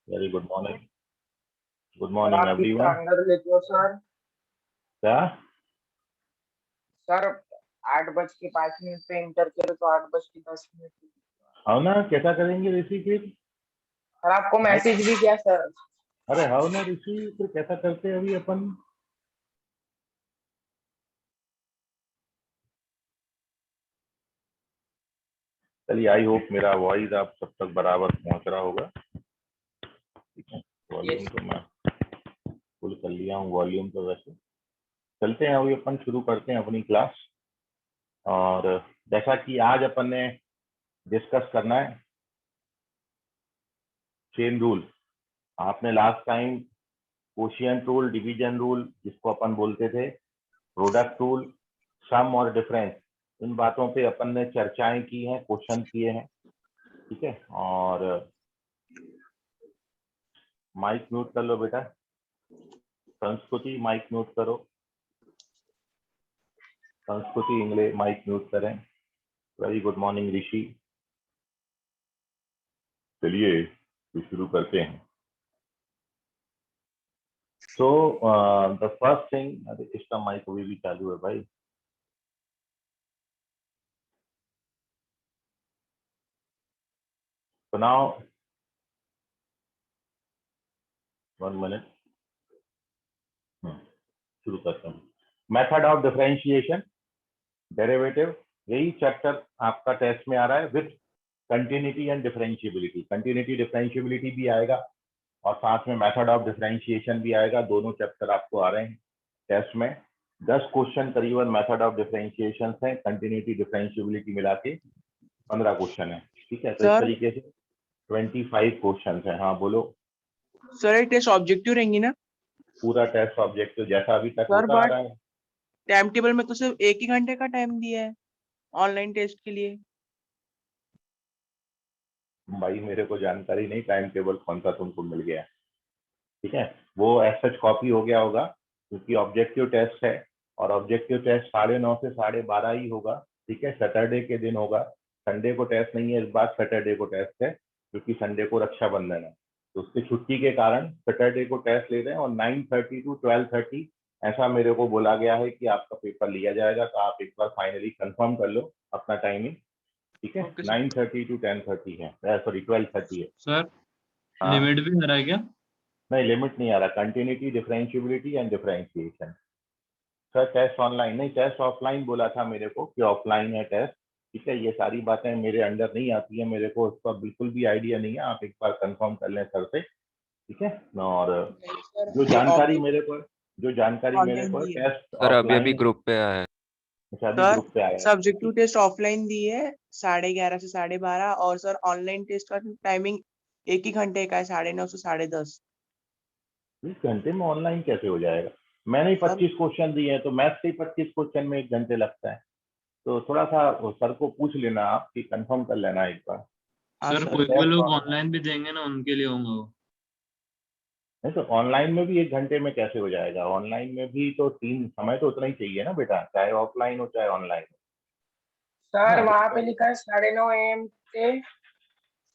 Very good morning. Good sir morning आप कितना everyone. अंदर लेते हो सर? क्या? सर 8:05 पे इंटर करो तो 8:10 हाउ ना, कैसा करेंगे ऋषि फिर? सर आपको माइक। मैसेज भी किया सर। अरे हाउ ना ऋषि, फिर कैसा करते हैं अभी अपन? चलिए, आई होप मेरा वॉइस आप सब तक बराबर पहुंच रहा होगा। ठीक है, वॉल्यूम यस तो मैं फुल कर लिया हूँ, वॉल्यूम तो वैसे। चलते हैं, अभी अपन शुरू करते हैं अपनी क्लास। और जैसा कि आज अपन ने डिस्कस करना है, चेन रूल। आपने last time quotient rule, division rule जिसको अपन बोलते थे, प्रोडक्ट रूल, सम और डिफरेंस, इन बातों पे अपन ने चर्चाएं की हैं, क्वेश्चन किए हैं। ठीक है, और माइक म्यूट कर लो बेटा। संस्कृति माइक म्यूट करो। संस्कृति इंग्लिश माइक म्यूट करें। वेरी गुड मॉर्निंग ऋषि। चलिए तो शुरू करते हैं। सो द फर्स्ट थिंग, अरे इसका माइक अभी भी चालू है भाई। तो नाउ 1 मिनट, शुरू करते हैं। मेथड ऑफ डिफरेंशिएशन, डेरिवेटिव, यही चैप्टर आपका टेस्ट में आ रहा है with continuity and differentiability. Continuity differentiability भी आएगा और साथ में मेथड ऑफ डिफरेंशिएशन भी आएगा। दोनों चैप्टर आपको आ रहे हैं टेस्ट में। 10 क्वेश्चन करीबन मेथड ऑफ डिफरेंशिएशन है, कंटिन्यूटी डिफरेंशिएबिलिटी मिला के 15 क्वेश्चन है। ठीक है, तो इस सर तरीके से 25 क्वेश्चन है। हाँ बोलो। सर एक टेस्ट ऑब्जेक्टिव रहेंगी ना? पूरा टेस्ट ऑब्जेक्टिव जैसा अभी तक सर होता आ बट रहा है। टाइम टेबल में तो सिर्फ 1 ही घंटे का टाइम दिया है ऑनलाइन टेस्ट के लिए। भाई मेरे को जानकारी नहीं टाइम टेबल कौन सा तुमको मिल गया। ठीक है, वो एज सच कॉपी हो गया होगा क्योंकि ऑब्जेक्टिव टेस्ट है और ऑब्जेक्टिव टेस्ट 9:30 से 12:30 ही होगा। ठीक है, सैटरडे के दिन होगा। संडे को टेस्ट नहीं है, इस बार सैटरडे को टेस्ट है क्योंकि संडे को रक्षाबंधन है। तो उसकी छुट्टी के कारण सैटरडे को टेस्ट ले रहे हैं और 9:30 टू 12:30 ऐसा मेरे को बोला गया है कि आपका पेपर लिया जाएगा। तो आप एक बार फाइनली कंफर्म कर लो अपना टाइमिंग। ठीक है, ओके सर। 9:30 टू 10:30 है, सॉरी 12:30 है। सर हाँ, लिमिट भी आ रहा है क्या? नहीं लिमिट नहीं आ रहा। Continuity, differentiability and differentiation. Sir test online नहीं, टेस्ट ऑफलाइन बोला था मेरे को कि ऑफलाइन है टेस्ट। ठीक है, ये सारी बातें मेरे अंडर नहीं आती है, मेरे को उसका बिल्कुल भी आइडिया नहीं है। आप एक बार कंफर्म कर लें सर से। ठीक है, और सर जो ये जानकारी ऑब्जेक्ट मेरे को जो जानकारी मेरे ऑनलाइन को दी है। टेस्ट सर अभी अभी ऑफलाइन ग्रुप पे आया है। शादी सर ग्रुप पे आया है। सब्जेक्टिव टेस्ट ऑफलाइन दी है 11:30 से 12:30 और सर ऑनलाइन टेस्ट का टाइमिंग 1 ही घंटे का है 9:30 से 10:30। 20 घंटे में ऑनलाइन कैसे हो जाएगा? मैंने ही सर 25 क्वेश्चन दिए हैं, तो मैथ से ही 25 क्वेश्चन में 1 घंटे लगता है। तो थोड़ा सा सर को पूछ लेना आप कि कंफर्म कर लेना एक बार। हाँ सर सर। कोई कोई लोग टेस्ट ऑनलाइन भी देंगे ना, उनके लिए होंगे वो। नहीं तो ऑनलाइन में भी 1 घंटे में कैसे हो जाएगा? ऑनलाइन में भी तो 3 समय तो उतना ही चाहिए ना बेटा, चाहे ऑफलाइन हो चाहे ऑनलाइन हो। सर हाँ वहाँ पे लिखा है 9:30 AM से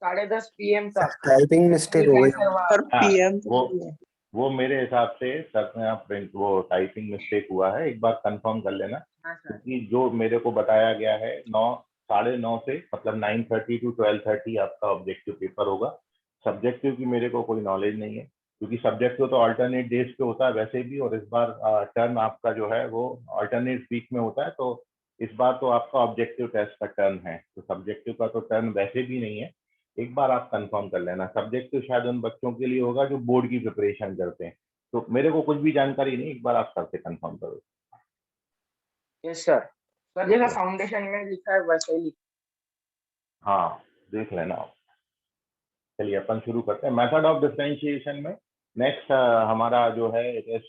10:30 PM तक। टाइपिंग मिस्टेक ठीक हो है गई। सर वहाँ। सर हाँ, पीएम वो वो मेरे हिसाब से सर ने आप प्रिंट वो टाइपिंग मिस्टेक हुआ है, एक बार कंफर्म कर लेना। हाँ सर। क्योंकि जो मेरे को बताया गया है 9, 9:30 से मतलब 9:30 टू 12:30 आपका ऑब्जेक्टिव पेपर होगा। सब्जेक्टिव की मेरे को कोई नॉलेज नहीं है क्योंकि सब्जेक्टिव तो अल्टरनेट डेज पे होता है वैसे भी, और इस बार टर्न आपका जो है वो अल्टरनेट वीक में होता है। तो इस बार तो आपका ऑब्जेक्टिव टेस्ट का टर्न है, तो सब्जेक्टिव का तो टर्न वैसे भी नहीं है। एक बार आप कंफर्म कर लेना। सब्जेक्टिव शायद उन बच्चों के लिए होगा जो बोर्ड की प्रिपरेशन करते हैं। तो मेरे को कुछ भी जानकारी नहीं, एक बार आप सर से कंफर्म करो। Yes sir. सर जैसा फाउंडेशन में लिखा है वैसे ही लिखा हाँ, देख लेना आप। चलिए अपन शुरू करते हैं मेथड ऑफ डिफरेंशिएशन में। नेक्स्ट हमारा जो है इट इज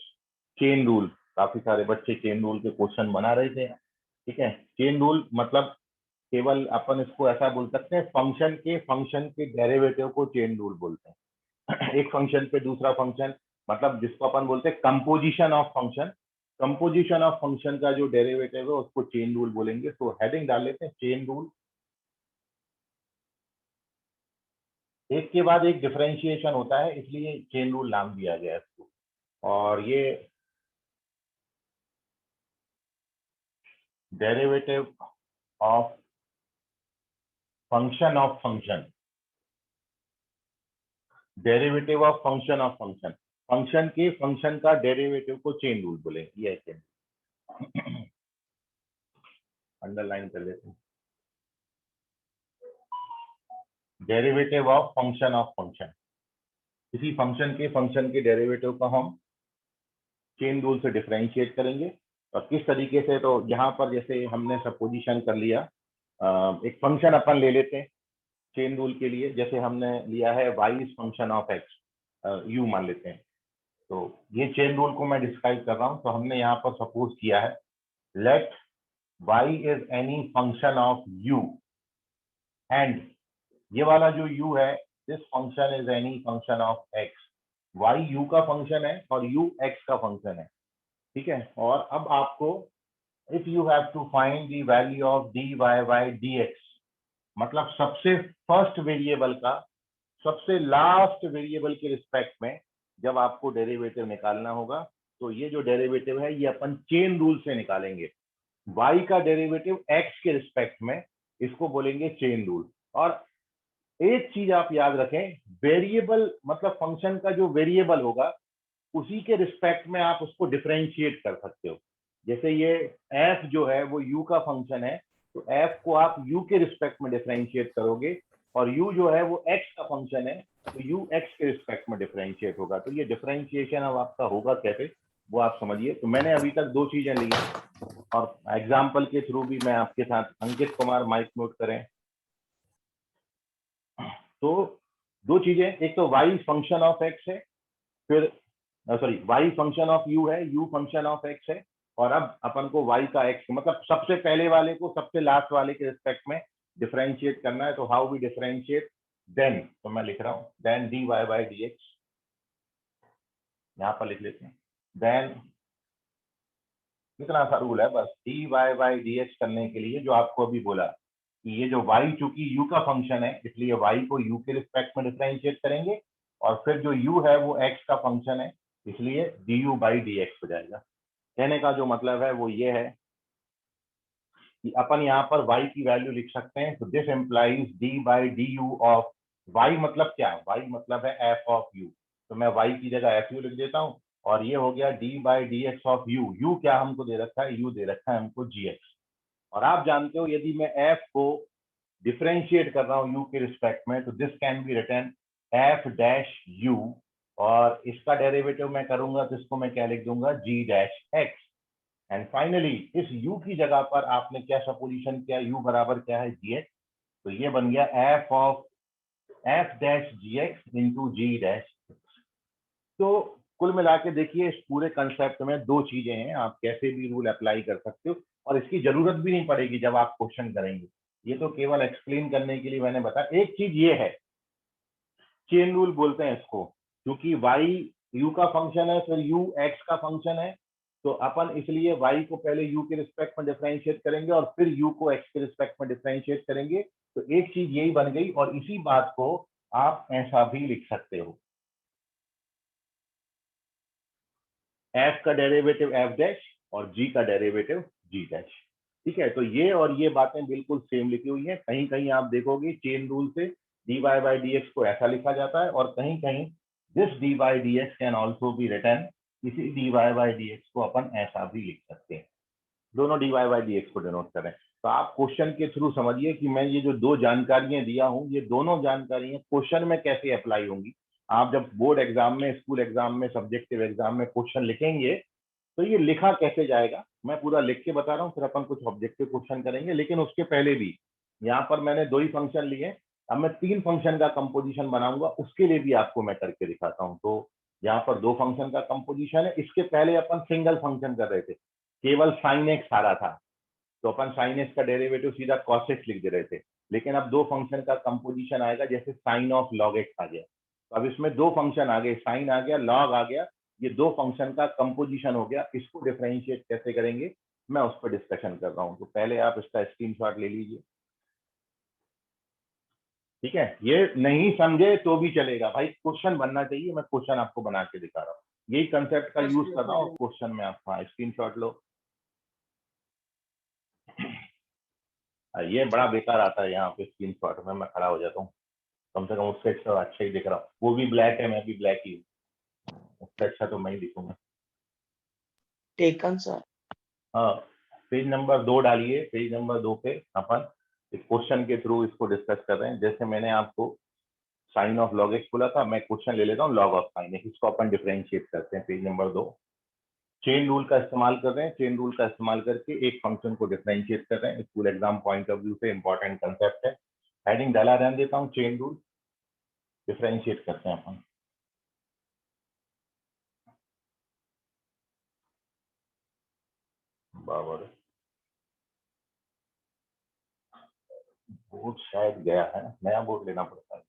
चेन रूल। काफी सारे बच्चे चेन रूल के क्वेश्चन बना रहे थे। ठीक है, चेन रूल मतलब केवल अपन इसको ऐसा बोल सकते हैं, फंक्शन के डेरिवेटिव को चेन रूल बोलते हैं। एक फंक्शन पे दूसरा फंक्शन, मतलब जिसको अपन बोलते हैं composition of function. Composition of function का जो डेरिवेटिव है उसको चेन रूल बोलेंगे। तो हेडिंग डाल लेते हैं चेन रूल। एक के बाद एक डिफरेंशिएशन होता है, इसलिए चेन रूल नाम दिया गया है इसको। और ये derivative of function of function, derivative of function of function, function के फंक्शन का डेरिवेटिव को चेन रूल बोले। ये है, अंडरलाइन कर लेते हैं, डेरिवेटिव ऑफ फंक्शन, किसी फंक्शन के डेरिवेटिव को हम चेन रूल से डिफरेंशिएट करेंगे। और किस तरीके से, तो यहाँ पर जैसे हमने सपोजिशन कर लिया, एक फंक्शन अपन ले लेते हैं चेन रूल के लिए, जैसे हमने लिया है y is function of x, u मान लेते हैं। तो ये चेन रूल को मैं डिस्क्राइब कर रहा हूँ। तो हमने यहाँ पर सपोज किया है, let y is any function of u and ये वाला जो u है, this function is any function of x। y u का फंक्शन है और u x का फंक्शन है, ठीक है। और अब आपको, if you have to find the value of dy bye dx, मतलब सबसे फर्स्ट वेरिएबल का सबसे लास्ट वेरिएबल के रिस्पेक्ट में जब आपको डेरिवेटिव निकालना होगा, तो ये जो डेरिवेटिव है ये अपन चेन रूल से निकालेंगे। y का डेरिवेटिव x के रिस्पेक्ट में, इसको बोलेंगे चेन रूल। और एक चीज आप याद रखें, वेरिएबल मतलब फंक्शन का जो वेरिएबल होगा उसी के रिस्पेक्ट में आप उसको डिफरेंशिएट कर सकते हो। जैसे ये f जो है वो u का फंक्शन है, तो f को आप u के रिस्पेक्ट में डिफरेंशिएट करोगे, और u जो है वो x का फंक्शन है, तो u x के रिस्पेक्ट में डिफरेंशिएट होगा। तो ये डिफरेंशिएशन अब आपका होगा कैसे, वो आप समझिए। तो मैंने अभी तक दो चीजें ली और एग्जाम्पल के थ्रू भी मैं आपके साथ, अंकित कुमार माइक म्यूट करें। तो दो चीजें, एक तो y फंक्शन ऑफ x है, फिर sorry y function of u है, u फंक्शन ऑफ x है, और अब अपन को y का x मतलब सबसे पहले वाले को सबसे लास्ट वाले के रिस्पेक्ट में डिफरेंशिएट करना है। तो हाउ वी डिफरेंशिएट, देन, तो मैं लिख रहा हूं देन dy बाय dx, यहां पर लिख लेते हैं। देन इतना सा रूल है बस, dy बाय dx करने के लिए जो आपको अभी बोला कि ये जो y चूंकि u का फंक्शन है, इसलिए y को u के रिस्पेक्ट में डिफरेंशिएट करेंगे, और फिर जो u है वो x का फंक्शन है, इसलिए du बाई dx हो जाएगा। कहने का जो मतलब है वो ये है कि अपन यहाँ पर y की वैल्यू लिख सकते हैं। तो this implies d by du of y, मतलब क्या, y मतलब है f ऑफ u, तो मैं y की जगह fu लिख देता हूँ, और ये हो गया d by dx of u। u क्या हमको दे रखा है, u दे रखा है हमको gx। और आप जानते हो यदि मैं f को डिफरेंशिएट कर रहा हूँ u के रिस्पेक्ट में, तो this can be written f dash u, और इसका डेरिवेटिव मैं करूंगा तो इसको मैं क्या लिख दूंगा, g dash x। And finally इस u की जगह पर आपने क्या सपोजिशन किया, u बराबर क्या है, gx, तो ये बन गया f of f dash gx into g dash. तो कुल मिला के देखिए, इस पूरे कंसेप्ट में दो चीजें हैं, आप कैसे भी रूल अप्लाई कर सकते हो, और इसकी जरूरत भी नहीं पड़ेगी जब आप क्वेश्चन करेंगे। ये तो केवल एक्सप्लेन करने के लिए मैंने बताया। एक चीज ये है, चेन रूल बोलते हैं इसको, क्योंकि y u का फंक्शन है, फिर u x का फंक्शन है, तो अपन इसलिए y को पहले u के रिस्पेक्ट में डिफरेंशिएट करेंगे और फिर u को x के रिस्पेक्ट में डिफरेंशिएट करेंगे। तो एक चीज यही बन गई, और इसी बात को आप ऐसा भी लिख सकते हो, f का डेरिवेटिव f डैश और g का डेरिवेटिव g डैश। ठीक है, तो ये और ये बातें बिल्कुल सेम लिखी हुई है। कहीं कहीं आप देखोगे चेन रूल से dy बाई dx को ऐसा लिखा जाता है, और कहीं कहीं this dy by dx can also be written, इसी dy बाई dx को अपन ऐसा भी लिख सकते हैं, दोनों dy बाई dx को डिनोट करें। तो आप क्वेश्चन के थ्रू समझिए कि मैं ये जो दो जानकारियां दिया हूं, ये दोनों जानकारियां क्वेश्चन में कैसे अप्लाई होंगी। आप जब बोर्ड एग्जाम में, स्कूल एग्जाम में, सब्जेक्टिव एग्जाम में क्वेश्चन लिखेंगे, तो ये लिखा कैसे जाएगा मैं पूरा लिख के बता रहा हूँ, फिर अपन कुछ ऑब्जेक्टिव क्वेश्चन करेंगे। लेकिन उसके पहले भी यहाँ पर मैंने दो ही फंक्शन लिए, अब मैं तीन फंक्शन का कंपोजिशन बनाऊंगा, उसके लिए भी आपको मैं करके दिखाता हूँ। तो यहाँ पर दो फंक्शन का कंपोजिशन है। इसके पहले अपन सिंगल फंक्शन कर रहे थे, केवल साइन एक्स आ रहा था, तो अपन साइन एक्स का डेरिवेटिव सीधा कॉस एक्स लिख दे रहे थे। लेकिन अब दो फंक्शन का कंपोजिशन आएगा, जैसे साइन ऑफ लॉग एक्स आ गया, तो अब इसमें दो फंक्शन आ गए, साइन आ गया, लॉग आ गया, ये दो फंक्शन का कंपोजिशन हो गया। इसको डिफरेंशिएट कैसे करेंगे मैं उस पर डिस्कशन कर रहा हूँ। तो पहले आप इसका स्क्रीनशॉट ले लीजिए। ठीक है, ये नहीं समझे तो भी चलेगा भाई, क्वेश्चन बनना चाहिए, मैं क्वेश्चन आपको बना के दिखा रहा हूँ, यही कंसेप्ट का यूज कर रहा हूँ क्वेश्चन में। आप स्क्रीनशॉट लो। ये बड़ा बेकार आता है यहाँ पे स्क्रीनशॉट में, मैं खड़ा हो जाता हूँ, कम से कम उससे अच्छा ही दिख रहा हूँ, वो भी ब्लैक है, मैं भी ब्लैक ही हूँ, उससे अच्छा तो मैं ही दिखूंगा। Taken sir. हाँ, पेज नंबर 2 डालिए, पेज नंबर 2 पे अपन एक क्वेश्चन के थ्रू इसको डिस्कस कर रहे हैं। जैसे मैंने आपको साइन ऑफ लॉग एक्स बोला था, मैं क्वेश्चन ले लेता हूँ लॉग ऑफ साइन एक्स, इसको अपन डिफरेंशिएट करते हैं। पेज नंबर 2 चेन रूल का इस्तेमाल कर रहे हैं, चेन रूल का इस्तेमाल करके एक फंक्शन को डिफरेंशिएट कर रहे हैं, school exam point of view से इंपॉर्टेंट कंसेप्ट है। हेडिंग डाला रहने देता हूँ, चेन रूल डिफरेंशिएट करते हैं अपन। बराबर, बोर्ड शायद गया है, नया बोर्ड लेना पड़ता है।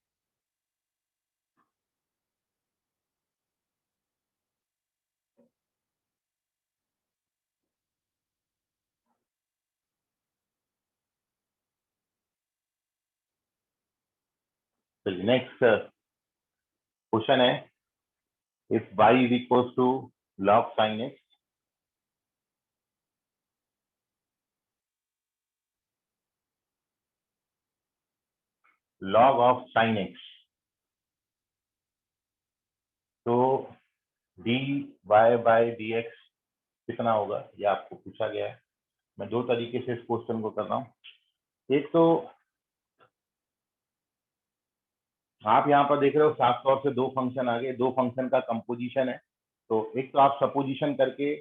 चलिए नेक्स्ट क्वेश्चन है, if y is equal to log sin x, log of sin x, तो dy बाय dx कितना होगा, ये आपको पूछा गया है। मैं दो तरीके से इस क्वेश्चन को कर रहा हूँ। एक तो आप यहाँ पर देख रहे हो साफ तौर से दो फंक्शन आ गए, दो फंक्शन का कंपोजिशन है, तो एक तो आप सपोजिशन करके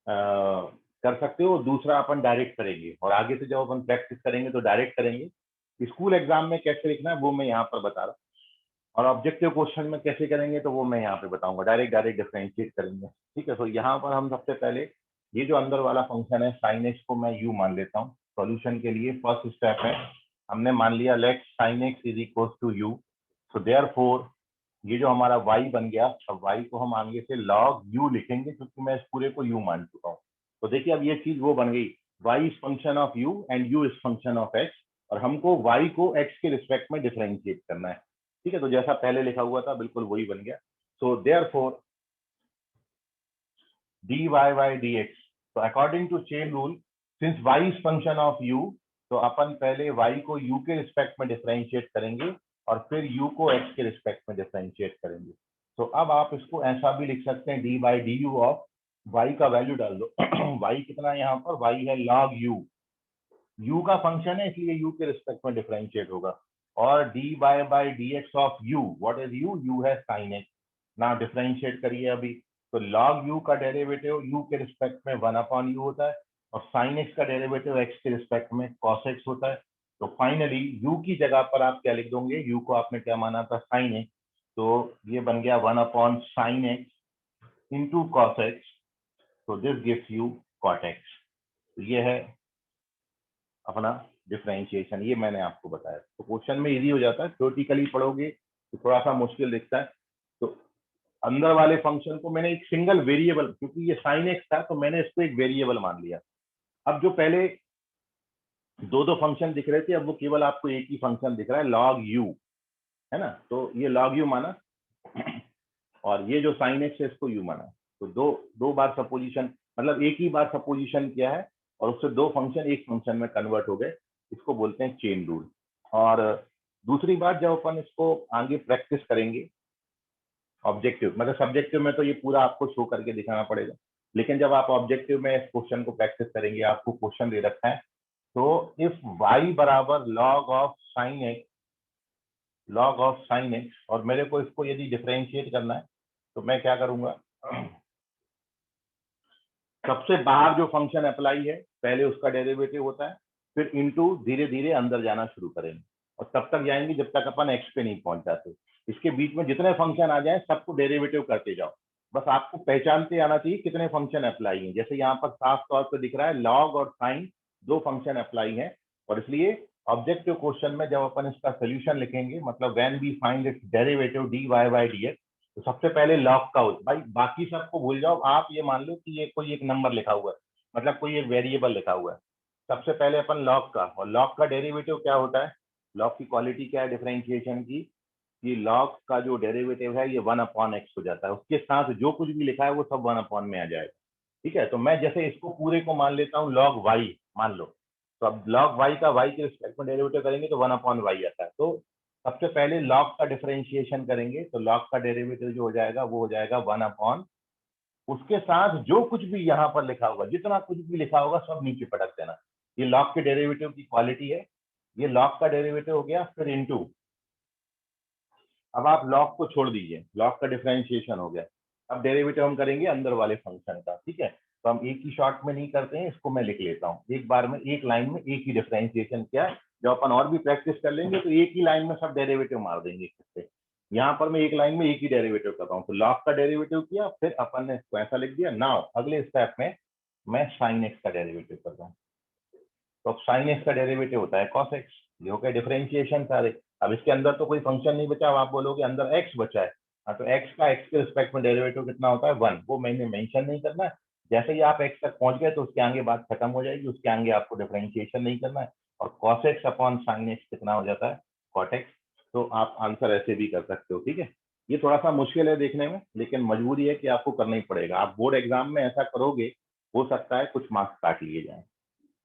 कर सकते हो, दूसरा अपन डायरेक्ट करेंगे, और आगे से जब अपन प्रैक्टिस करेंगे तो डायरेक्ट करेंगे। स्कूल एग्जाम में कैसे लिखना है वो मैं यहाँ पर बता रहा हूँ, और ऑब्जेक्टिव क्वेश्चन में कैसे करेंगे तो वो मैं यहाँ पे बताऊंगा, डायरेक्ट डिफरेंशिएट करेंगे। ठीक है, तो यहाँ पर हम सबसे पहले ये जो अंदर वाला फंक्शन है साइन एक्स को मैं यू मान लेता हूँ। सॉल्यूशन के लिए फर्स्ट स्टेप है, हमने मान लिया let sine X is equal to U, so therefore ये जो हमारा y बन गया, अब y को हम आगे से log u लिखेंगे क्योंकि मैं इस पूरे को u मान चुका हूँ। तो देखिए अब ये चीज वो बन गई, y is function of u and u is function of x, और हमको y को x के रिस्पेक्ट में डिफरेंशिएट करना है। ठीक है, तो जैसा पहले लिखा हुआ था बिल्कुल वही बन गया। So therefore dy by dx, तो according to chain rule since y is function of u, तो अपन पहले y को u के रिस्पेक्ट में डिफरेंशिएट करेंगे और फिर u को x के रिस्पेक्ट में डिफरेंशिएट करेंगे। तो अब आप इसको ऐसा भी लिख सकते हैं, D by d you of y का वैल्यू डाल दो y कितना है यहाँ पर, y है log u का फंक्शन है इसलिए u के रिस्पेक्ट में डिफरेंशिएट होगा, और D by d x of u, what is u है sin x। ना डिफरेंशिएट करिए अभी, तो log u का डेरिवेटिव u के रिस्पेक्ट में 1/u होता है, और sin x का डेरिवेटिव x के रिस्पेक्ट में cos x होता है। तो फाइनली u की जगह पर आप क्या लिख दोगे, u को आपने क्या माना था sin x, तो ये बन गया 1/sin x into cos x, तो this gives you cot x। तो ये है अपना डिफरेंशिएशन, ये मैंने आपको बताया। तो क्वेश्चन में इजी हो जाता है, थ्योरेटिकली पढ़ोगे तो थोड़ा सा मुश्किल दिखता है। तो अंदर वाले फंक्शन को मैंने एक सिंगल वेरिएबल, क्योंकि ये साइन एक्स था तो मैंने इसको एक वेरिएबल मान लिया। अब जो पहले दो दो फंक्शन दिख रहे थे, अब वो केवल आपको एक ही फंक्शन दिख रहा है log u, है ना, तो ये log u माना, और ये जो साइन एक्स है इसको u माना। तो दो बार सपोजिशन, मतलब एक ही बार सपोजिशन किया है और उससे दो फंक्शन एक फंक्शन में कन्वर्ट हो गए, इसको बोलते हैं चेन रूल। और दूसरी बात, जब अपन इसको आगे प्रैक्टिस करेंगे ऑब्जेक्टिव, मतलब सब्जेक्टिव में तो ये पूरा आपको शो करके दिखाना पड़ेगा, लेकिन जब आप ऑब्जेक्टिव में इस क्वेश्चन को प्रैक्टिस करेंगे, आपको क्वेश्चन दे रखा है, तो इफ y बराबर log ऑफ साइन एक्स, और मेरे को इसको यदि डिफरेंशिएट करना है तो मैं क्या करूंगा, सबसे बाहर जो फंक्शन अप्लाई है पहले उसका डेरिवेटिव होता है, फिर इनटू धीरे धीरे अंदर जाना शुरू करेंगे, और तब तक जाएंगे जब तक अपन एक्स पे नहीं पहुंच जाते। इसके बीच में जितने फंक्शन आ जाए सबको डेरिवेटिव करते जाओ, बस आपको पहचानते आना चाहिए कितने फंक्शन अप्लाई हैं। जैसे यहाँ पर साफ तौर पर दिख रहा है लॉग और साइन दो फंक्शन अप्लाई हैं, और इसलिए ऑब्जेक्टिव क्वेश्चन में जब अपन इसका सोल्यूशन लिखेंगे, मतलब when we find its derivative dy bye dx, तो सबसे पहले लॉग का हो, भाई बाकी सबको भूल जाओ, आप ये मान लो कि ये कोई एक नंबर लिखा हुआ है, मतलब कोई एक वेरिएबल लिखा हुआ है। सबसे पहले अपन लॉग का, और लॉग का डेरिवेटिव क्या होता है, लॉग की क्वालिटी क्या है डिफरेंशिएशन की, ये लॉग का जो डेरिवेटिव है ये 1/x हो जाता है, उसके साथ जो कुछ भी लिखा है वो सब 1 में आ जाएगा। ठीक है, तो मैं जैसे इसको पूरे को मान लेता हूँ log y मान लो, तो अब log y का y के रिस्पेक्ट में डेरिवेटिव करेंगे तो 1/y आता है। तो सबसे पहले log का डिफरेंशिएशन करेंगे तो log का डेरिवेटिव जो हो जाएगा वो हो जाएगा 1/, उसके साथ जो कुछ भी यहाँ पर लिखा होगा, जितना कुछ भी लिखा होगा सब नीचे पटक देना। ये log के डेरिवेटिव की क्वालिटी है, ये log का डेरिवेटिव हो गया, फिर इनटू, अब आप log को छोड़ दीजिए, log का डिफरेंशिएशन हो गया, अब डेरिवेटिव हम करेंगे अंदर वाले फंक्शन का। ठीक है, तो हम एक ही शॉट में नहीं करते हैं, इसको मैं लिख लेता हूँ एक बार में, एक लाइन में एक ही डिफरेंशिएशन किया। जब अपन और भी प्रैक्टिस कर लेंगे तो एक ही लाइन में सब डेरिवेटिव मार देंगे इससे। यहाँ पर मैं एक लाइन में एक ही डेरिवेटिव कर रहा हूँ, तो log का डेरिवेटिव किया, फिर अपन ने इसको ऐसा लिख दिया। नाउ अगले स्टेप में मैं sin x का डेरिवेटिव कर रहा हूँ, तो अब sin x का डेरिवेटिव होता है cos x, ये हो गया डिफरेंशिएशन सारे। अब इसके अंदर तो कोई फंक्शन नहीं बचा, अब आप बोलोगे अंदर x बचा है, हाँ तो x का x के रिस्पेक्ट में डेरिवेटिव कितना होता है 1, वो मैंने मेंशन नहीं करना है। जैसे ही आप x तक पहुंच गए तो उसके आगे बात खत्म हो जाएगी, उसके आगे आपको डिफरेंशिएशन नहीं करना है। और cos x upon sin x कितना हो जाता है cot x, तो आप आंसर ऐसे भी कर सकते हो। ठीक है, ये थोड़ा सा मुश्किल है देखने में, लेकिन मजबूरी है कि आपको करना ही पड़ेगा। आप बोर्ड एग्जाम में ऐसा करोगे, हो सकता है कुछ मार्क्स काट लिए जाए,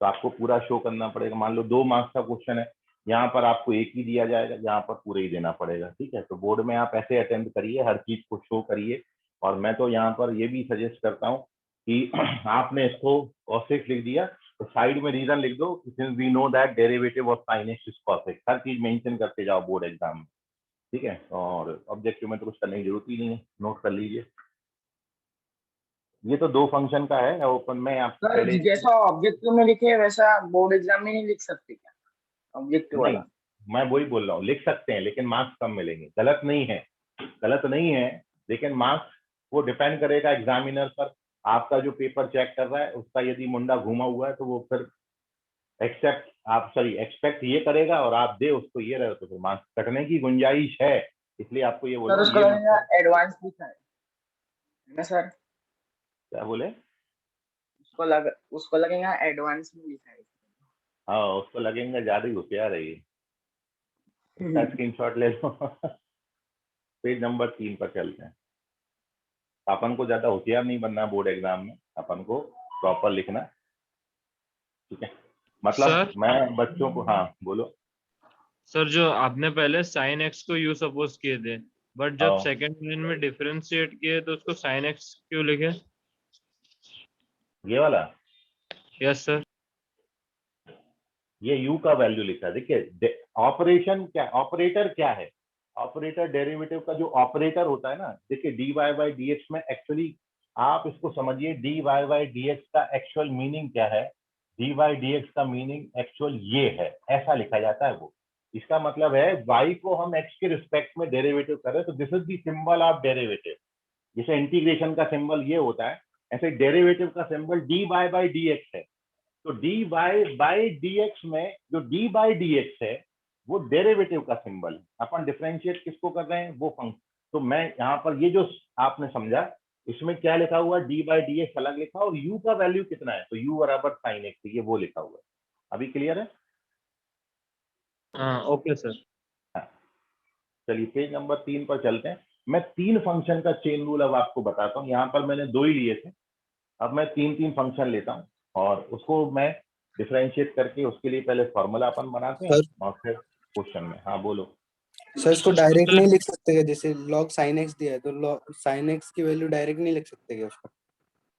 तो आपको पूरा शो करना पड़ेगा। मान लो 2 मार्क्स का क्वेश्चन है, यहाँ पर आपको 1 ही दिया जाएगा, यहाँ पर पूरे ही देना पड़ेगा। ठीक है, तो बोर्ड में आप ऐसे अटेम्प्ट करिए, हर चीज को शो करिए। और मैं तो यहाँ पर ये भी सजेस्ट करता हूँ कि आपने इसको cos x लिख दिया तो साइड में रीजन लिख दो, since we know that derivative of sin x is cos x, हर चीज मेंशन करते जाओ बोर्ड एग्जाम में। ठीक है, और ऑब्जेक्टिव में तो कुछ करने की जरूरत ही नहीं है, नोट कर लीजिए। ये तो 2 फंक्शन का है ओपन में, आप सर पहले जैसा ऑब्जेक्टिव में लिखे है वैसा बोर्ड एग्जाम में नहीं लिख सकते क्या, ऑब्जेक्टिव नहीं, वाला? मैं वही बोल रहा हूँ, लिख सकते हैं लेकिन मार्क्स कम मिलेंगे। गलत नहीं है, गलत नहीं है, लेकिन मार्क्स वो डिपेंड करेगा एग्जामिनर पर। आपका जो पेपर चेक कर रहा है उसका यदि मुंडा घूमा हुआ है तो वो फिर एक्सपेक्ट ये करेगा और आप दे उसको ये रहे, तो फिर मार्क्स कटने की गुंजाइश है। इसलिए आपको ये बोल सर रहा हूँ, उसको ये मत लगेगा करो। एडवांस लिखा है ना सर? क्या बोले? उसको लगेगा एडवांस में लिखा है। हाँ, उसको लगेगा ज्यादा ही होशियार है ये, इसका स्क्रीनशॉट ले लो। पेज नंबर 3 पर चलते हैं। अपन को ज्यादा होशियार नहीं बनना बोर्ड एग्जाम में, अपन को प्रॉपर लिखना। ठीक है, मतलब सर मैं बच्चों को, हाँ बोलो। सर जो आपने पहले साइन एक्स को यू सपोज किए थे, बट जब हाँ, सेकंड लाइन में डिफरेंशिएट किए तो उसको साइन एक्स क्यों लिखे? ये वाला, यस सर। ये u का वैल्यू लिखा है। देखिए ऑपरेशन क्या, ऑपरेटर क्या है, ऑपरेटर डेरिवेटिव का जो ऑपरेटर होता है ना, देखिए dy बाई dx में एक्चुअली आप इसको समझिए, dy बाई dx का एक्चुअल मीनिंग क्या है। dy dx का मीनिंग एक्चुअल ये है, ऐसा लिखा जाता है वो। इसका मतलब है y को हम x के रिस्पेक्ट में डेरिवेटिव कर रहे हैं, तो this is the symbol of derivative. जैसे इंटीग्रेशन का सिंबल ये होता है, ऐसे डेरिवेटिव का सिंबल dy बाई dx है। तो dy बाई dx में जो dy बाई dx है वो डेरिवेटिव का सिंबल है। अपन डिफरेंशिएट किसको कर रहे हैं, वो फंक्शन। तो मैं यहाँ पर ये जो आपने समझा, इसमें क्या लिखा हुआ, dy बाई dx अलग लिखा और u का वैल्यू कितना है, तो u बराबर sin x, ये वो लिखा हुआ है। अभी क्लियर है? हाँ ओके सर। हाँ, चलिए पेज नंबर 3 पर चलते हैं। मैं 3 फंक्शन का चेन रूल अब आपको बताता हूँ। यहाँ पर मैंने 2 ही लिए थे, अब मैं 3 फंक्शन लेता हूँ और उसको मैं डिफरेंशिएट करके, उसके लिए पहले फॉर्मूला अपन बनाते हैं सर और फिर क्वेश्चन में। हाँ बोलो। सर इसको तो डायरेक्ट सर नहीं लिख सकते क्या? जैसे log sin x दिया है तो log sin x की वैल्यू डायरेक्ट नहीं लिख सकते क्या उसको?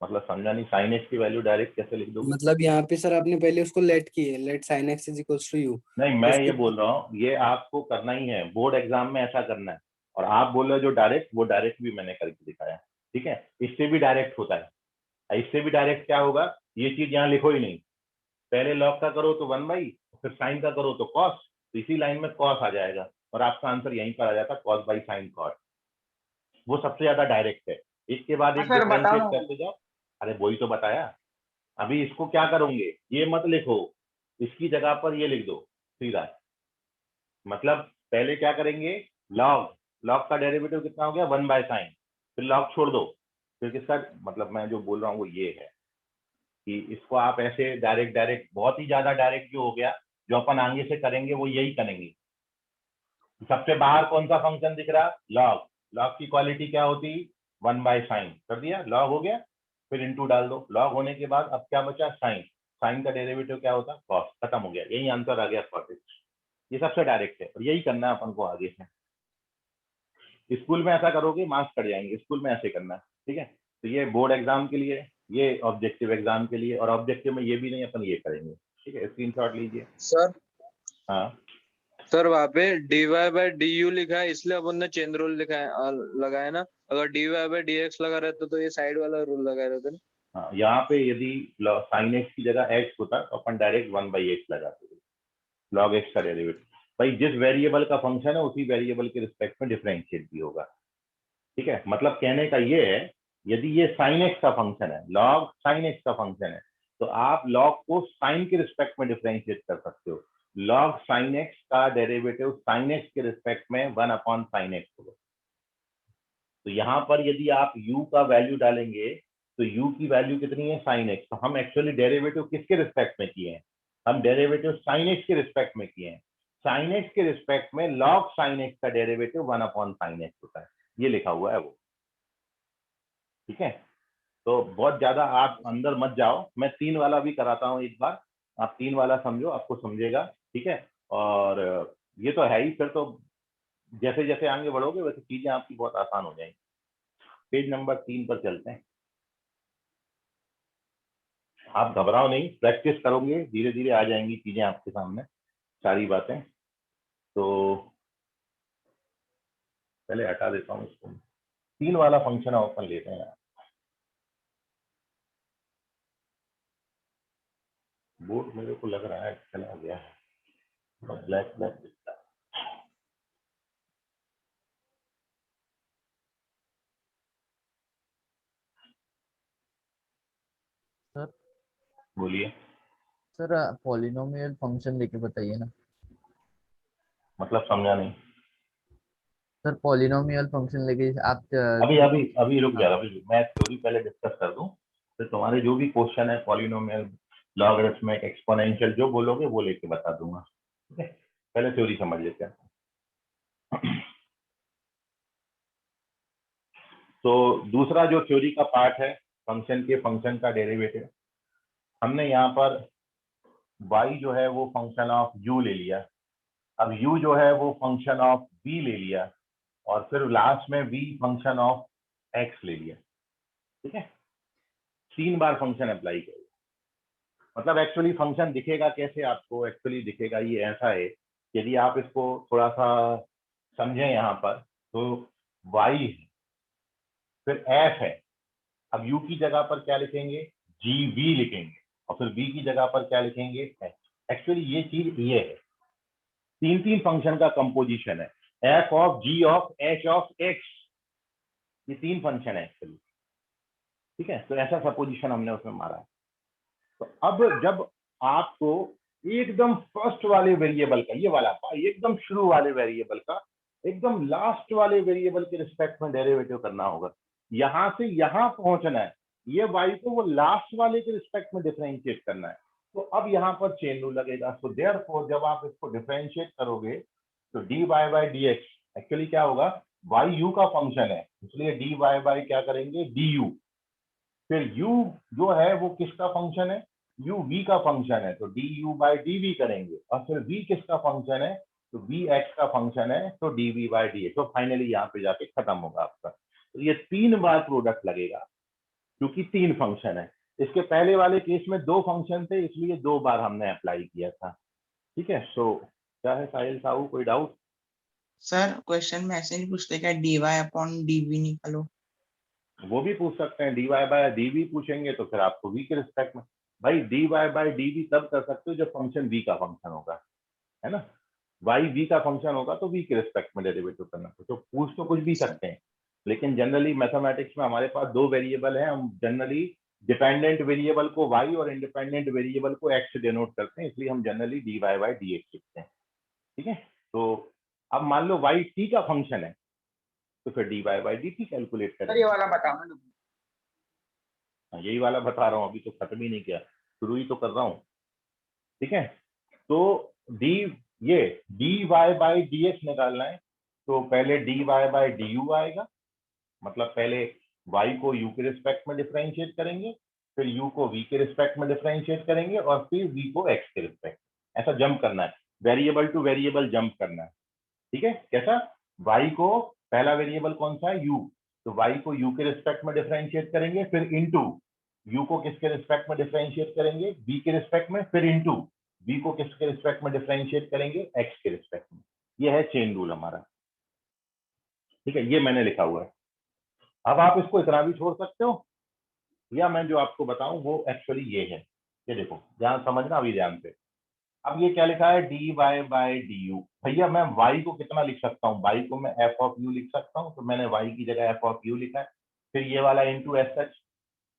मतलब समझा नहीं, साइन एक्स की वैल्यू डायरेक्ट कैसे लिख दोगे? मतलब यहाँ पे सर आपने पहले उसको लेट की है, let sin x is equals to u। नहीं, तो मैं ये उसके बोल रहा हूँ, ये आपको करना ही है, बोर्ड एग्जाम में ऐसा करना है। और आप बोल रहे हो जो डायरेक्ट, वो डायरेक्ट भी मैंने करके दिखाया। ठीक है, इससे भी डायरेक्ट होता है। इससे भी डायरेक्ट क्या होगा, ये चीज यहाँ लिखो ही नहीं, पहले लॉग का करो तो 1/, फिर साइन का करो तो कॉस, तो इसी लाइन में कॉस आ जाएगा और आपका आंसर यहीं पर आ जाता, कॉस बाई साइन कॉस। वो सबसे ज्यादा डायरेक्ट है, एक के बाद हाँ एक सर बताओ डिफरेंशिएट ना। करते जाओ। अरे वही तो बताया। अभी इसको क्या करोगे, ये मत लिखो, इसकी जगह पर ये लिख दो सीधा। मतलब पहले क्या करेंगे, लॉग, लॉग का डेरिवेटिव कितना हो गया 1/sin, फिर लॉग छोड़ दो, फिर किसका, मतलब मैं जो बोल रहा हूँ वो ये है कि इसको आप ऐसे डायरेक्ट बहुत ही ज्यादा डायरेक्ट जो हो गया, जो अपन आगे से करेंगे वो यही करेंगे। सबसे बाहर कौन सा फंक्शन दिख रहा? लॉग। लॉग की क्वालिटी क्या होती? 1/sin। कर दिया, लॉग हो गया, फिर इंटू डाल दो। लॉग होने के बाद अब क्या बचा? साइन। साइन का डेरिवेटिव क्या होता? कॉस। खत्म हो गया, यही आंसर आ गया कॉस। ये सबसे डायरेक्ट है और यही करना है अपन को आगे से। स्कूल में ऐसा करोगे मार्क्स कट जाएंगे, स्कूल में ऐसे करना है, ठीक है। तो ये बोर्ड एग्जाम के लिए, ये ऑब्जेक्टिव एग्जाम के लिए, और ऑब्जेक्टिव में ये भी नहीं, अपन ये करेंगे, ठीक है। स्क्रीनशॉट लीजिए। सर हाँ सर वहाँ पे dy/du लिखा है, इसलिए अपन ने चेन रूल लिखा है लगाया ना। अगर dy/dx लगा रहता तो ये साइड वाला रूल लगा रहता ना। हाँ, यहाँ पे यदि साइन एक्स की जगह एक्स होता तो अपन डायरेक्ट 1/x लगाते थे, लॉग एक्स का डेरिवेटिव। भाई जिस वेरिएबल का फंक्शन है उसी वेरिएबल के रिस्पेक्ट में डिफरेंशिएट भी होगा, ठीक है। मतलब कहने का ये है, यदि ये साइन एक्स का फंक्शन है, लॉग साइन एक्स का फंक्शन है, तो आप लॉग को साइन के रिस्पेक्ट में डिफरेंशिएट कर सकते हो। लॉग साइन एक्स का डेरिवेटिव साइन एक्स के रिस्पेक्ट में 1/sin x होगा। तो यहाँ पर यदि आप u का वैल्यू डालेंगे तो u की वैल्यू कितनी है? sin x। तो हम एक्चुअली डेरिवेटिव किसके रिस्पेक्ट में किए हैं? हम डेरिवेटिव sin x के रिस्पेक्ट में किए हैं। sin x के रिस्पेक्ट में log sin x का डेरिवेटिव 1/sin x होता है, ये लिखा हुआ है वो, ठीक है। तो बहुत ज्यादा आप अंदर मत जाओ, मैं 3 वाला भी कराता हूँ एक बार, आप 3 वाला समझो, आपको समझेगा, ठीक है। और ये तो है ही, फिर तो जैसे जैसे आगे बढ़ोगे वैसे चीजें आपकी बहुत आसान हो जाएंगी। पेज नंबर 3 पर चलते हैं। आप घबराओ नहीं, प्रैक्टिस करोगे धीरे धीरे आ जाएंगी चीजें आपके सामने, सारी बातें। तो पहले हटा देता हूँ इसको। 3 वाला फंक्शन ओपन लेते हैं। बोर्ड मेरे को लग रहा है चला गया है, ब्लैक ब्लैक दिखता है। सर बोलिए। सर पॉलिनोमियल फंक्शन लेके बताइए ना। मतलब समझा नहीं। सर पॉलिनोमियल फंक्शन लेके आप अभी अभी अभी रुक जा, हाँ अभी मैं थ्योरी पहले डिस्कस कर दूं, फिर तुम्हारे जो भी क्वेश्चन है पॉलिनोमियल, लॉगरिथमिक, एक्सपोनेंशियल जो बोलोगे वो लेके बता दूंगा, ठीक है। पहले थ्योरी समझ लेते हैं। तो दूसरा जो थ्योरी का पार्ट है फंक्शन के फंक्शन का डेरिवेटिव, हमने यहाँ पर y जो है वो फंक्शन ऑफ u ले लिया, अब u जो है वो फंक्शन ऑफ v ले लिया, और फिर लास्ट में v फंक्शन ऑफ x ले लिया, ठीक है। 3 बार फंक्शन अप्लाई करेगा। मतलब एक्चुअली फंक्शन दिखेगा कैसे आपको? एक्चुअली दिखेगा ये ऐसा है, यदि आप इसको थोड़ा सा समझें यहाँ पर, तो y है, फिर f है, अब u की जगह पर क्या लिखेंगे? gv लिखेंगे, और फिर v की जगह पर क्या लिखेंगे? h। एक्चुअली ये चीज ये है, 3 फंक्शन का कंपोजिशन है, f of g of h of x, ये 3 फंक्शन है एक्चुअली, ठीक है। तो ऐसा सपोजिशन हमने उसमें मारा है। तो अब जब आपको एकदम फर्स्ट वाले वेरिएबल का, ये वाला एकदम शुरू वाले वेरिएबल का एकदम लास्ट वाले वेरिएबल के रिस्पेक्ट में डेरिवेटिव करना होगा, यहां से यहां पहुंचना है, ये y को वो लास्ट वाले के रिस्पेक्ट में डिफरेंशिएट करना है। तो अब यहाँ पर चेन रूल लगेगा। सो देयरफॉर जब आप इसको डिफरेंशिएट करोगे तो dy/dx एक्चुअली क्या होगा? y u का फंक्शन है, इसलिए dy क्या करेंगे? du। फिर u जो है वो किसका फंक्शन है? u v का फंक्शन है, तो du/dv करेंगे, और फिर v किसका फंक्शन है? तो v x का फंक्शन है, तो dv/dx। तो फाइनली यहाँ पे जाके खत्म होगा आपका। तो ये 3 बार प्रोडक्ट लगेगा क्योंकि 3 फंक्शन है। इसके पहले वाले केस में 2 फंक्शन थे, इसलिए 2 बार हमने अप्लाई किया था, ठीक है। सो क्या है साहिल साहू, कोई डाउट? सर क्वेश्चन में ऐसे नहीं पूछते क्या dy/dv निकालो? वो भी पूछ सकते हैं, dy/dv पूछेंगे तो फिर आपको v के रिस्पेक्ट में, भाई dy/dv तब कर सकते हो जब फंक्शन v का फंक्शन होगा, है ना। y v का फंक्शन होगा तो v के रिस्पेक्ट में डेरिवेटिव करना, तो पूछ तो कुछ भी सकते हैं, लेकिन जनरली मैथमेटिक्स में हमारे पास 2 वेरिएबल है, हम जनरली डिपेंडेंट वेरिएबल को y और इंडिपेंडेंट वेरिएबल को x से डिनोट करते हैं, इसलिए हम जनरली dy/dx लिखते हैं, ठीक है। तो अब मान लो y t का फंक्शन है, तो फिर dy/dt कैलकुलेट सर करेंगे। ये वाला बताओ ना। यही वाला बता रहा हूँ, अभी तो खत्म ही नहीं किया, शुरू ही तो कर रहा हूँ, ठीक है। तो डी ये d y by d x निकालना है तो पहले d y by d u आएगा, मतलब पहले y को u के रिस्पेक्ट में डिफरेंशिएट करेंगे, फिर u को v के रिस्पेक्ट में डिफरेंशिएट करेंगे और फिर v को x के रिस्पेक्ट, ऐसा जंप करना है, वेरिएबल टू वेरिएबल जंप करना है। ठीक है, कैसा? y को पहला वेरिएबल कौन सा है? u, तो y को u के रिस्पेक्ट में डिफरेंशिएट करेंगे, फिर इनटू u को किसके रिस्पेक्ट में डिफरेंशिएट करेंगे? v के रिस्पेक्ट में, फिर इनटू v को किसके रिस्पेक्ट में डिफरेंशिएट करेंगे? x के रिस्पेक्ट में। ये है चेन रूल हमारा। ठीक है, ये मैंने लिखा हुआ है। अब आप इसको इतना भी छोड़ सकते हो, या मैं जो आपको बताऊं वो एक्चुअली ये है। ये देखो, ध्यान समझना अभी ध्यान से। अब ये क्या लिखा है? D y by d u. भैया मैं y को कितना लिख सकता हूँ? y को मैं एफ ऑफ यू लिख सकता हूँ, तो मैंने y की जगह एफ ऑफ यू लिखा है। फिर ये वाला इंटू एस एच,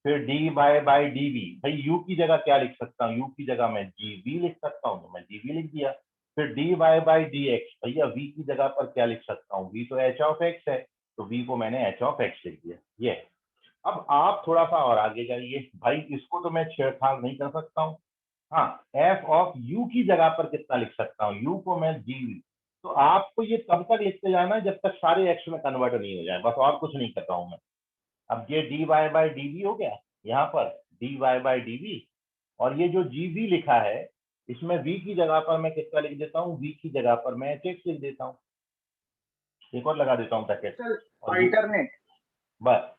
फिर d y by d v. भाई u की जगह क्या लिख सकता हूँ? u की जगह मैं जी वी लिख सकता हूँ, तो मैं जी वी लिख दिया। फिर d y by d x, भैया v की जगह पर क्या लिख सकता हूँ? v तो एच ऑफ एक्स है, तो v को मैंने एच ऑफ एक्स लिख दिया। ये अब आप थोड़ा सा और आगे जाइए, भाई इसको तो मैं छेड़छाड़ नहीं कर सकता हूँ। हाँ, एफ ऑफ यू की जगह पर कितना लिख सकता हूँ? यू को मैं जी, तो आपको ये तब तक लिखते जाना है जब तक सारे एक्स में कन्वर्ट नहीं हो जाए, बस और कुछ नहीं कर रहा हूँ मैं। अब ये d y by d v हो गया, यहाँ पर d y by d v, और ये जो जी वी लिखा है इसमें v की जगह पर मैं कितना लिख देता हूँ? v की जगह पर मैं एच एक्स लिख देता हूँ, एक और लगा देता हूँ पैकेट, अल्टरनेट। बस।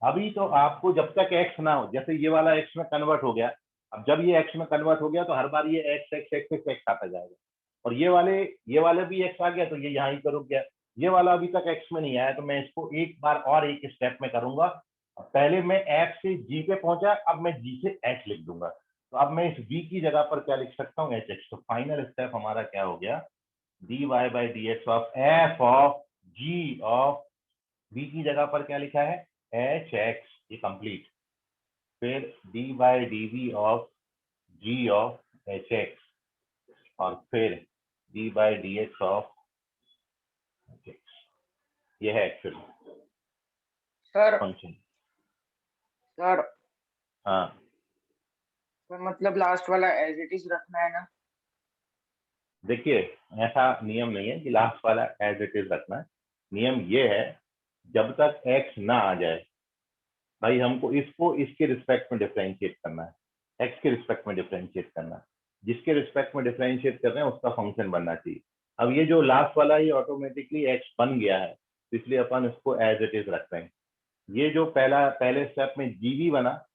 अभी तो आपको जब तक x ना हो, जैसे ये वाला x में कन्वर्ट हो गया, अब जब ये x में कन्वर्ट हो गया तो हर बार ये x x x x x आता जाएगा, और ये वाले भी x आ गया तो ये यहाँ ही रुक गया। ये वाला अभी तक x में नहीं आया, तो मैं इसको एक बार और एक स्टेप में करूंगा। पहले मैं f से g पे पहुंचा, अब मैं g से h लिख दूंगा, तो अब मैं इस v की जगह पर क्या लिख सकता हूँ? H x. तो फाइनल स्टेप हमारा क्या हो गया? D y by d x of f of g of v की जगह पर क्या लिखा है? एच एक्स, ये कंप्लीट। फिर d by d v of g of h x, और फिर d by d x of h x. ये है एक्चुअली सर फंक्शन। सर हाँ, तो मतलब लास्ट वाला एज इट इज रखना है ना? देखिए ऐसा नियम नहीं है कि लास्ट वाला एज इट इज रखना है। नियम ये है, जब तक x ना आ जाए, भाई हमको इसको इसके रिस्पेक्ट में डिफरेंशिएट करना है, x के रिस्पेक्ट में डिफरेंशिएट करना है। जिसके रिस्पेक्ट में डिफरेंशिएट कर रहे हैं उसका फंक्शन बनना चाहिए। अब ये जो लास्ट वाला ये ऑटोमेटिकली x बन गया है, इसलिए अपन इसको एज इट इज रख रहे हैं। ये जो पहले स्टेप में जीवी बना,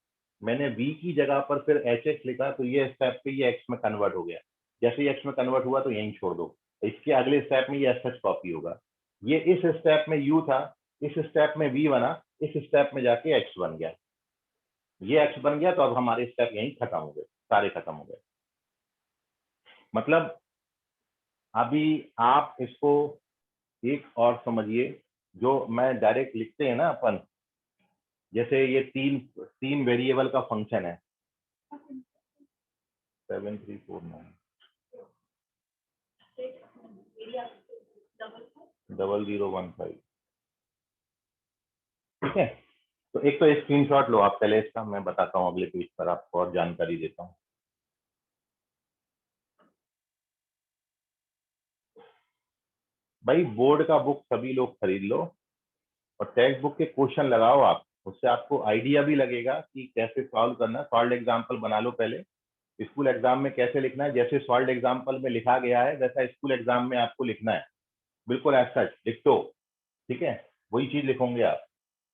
मैंने v की जगह पर फिर एच एक्स लिखा, तो ये स्टेप पे ये x में कन्वर्ट हो गया। जैसे ही x में कन्वर्ट हुआ तो यहीं छोड़ दो, इसके अगले स्टेप में ये एस कॉपी होगा। ये इस स्टेप में u था, इस स्टेप में v बना, इस स्टेप में जाके x बन गया। ये x बन गया, तो अब हमारे स्टेप यहीं खत्म हो गए, सारे खत्म हो गए। मतलब अभी आप इसको एक और समझिए, जो मैं डायरेक्ट लिखते हैं ना अपन, जैसे ये तीन वेरिएबल का फंक्शन है 7349 0015। ठीक है, तो एक तो स्क्रीनशॉट लो आप पहले इसका, मैं बताता हूँ अगले पेज पर आपको और जानकारी देता हूँ। भाई बोर्ड का बुक सभी लोग खरीद लो और टेक्स्ट बुक के क्वेश्चन लगाओ आप, उससे आपको आइडिया भी लगेगा कि कैसे सॉल्व करना। सॉल्व एग्जाम्पल बना लो पहले, स्कूल एग्जाम में कैसे लिखना है, जैसे सॉल्व एग्जाम्पल में लिखा गया है वैसा स्कूल एग्जाम में आपको लिखना है, बिल्कुल ऐसा लिख दो। ठीक है, वही चीज लिखोगे आप,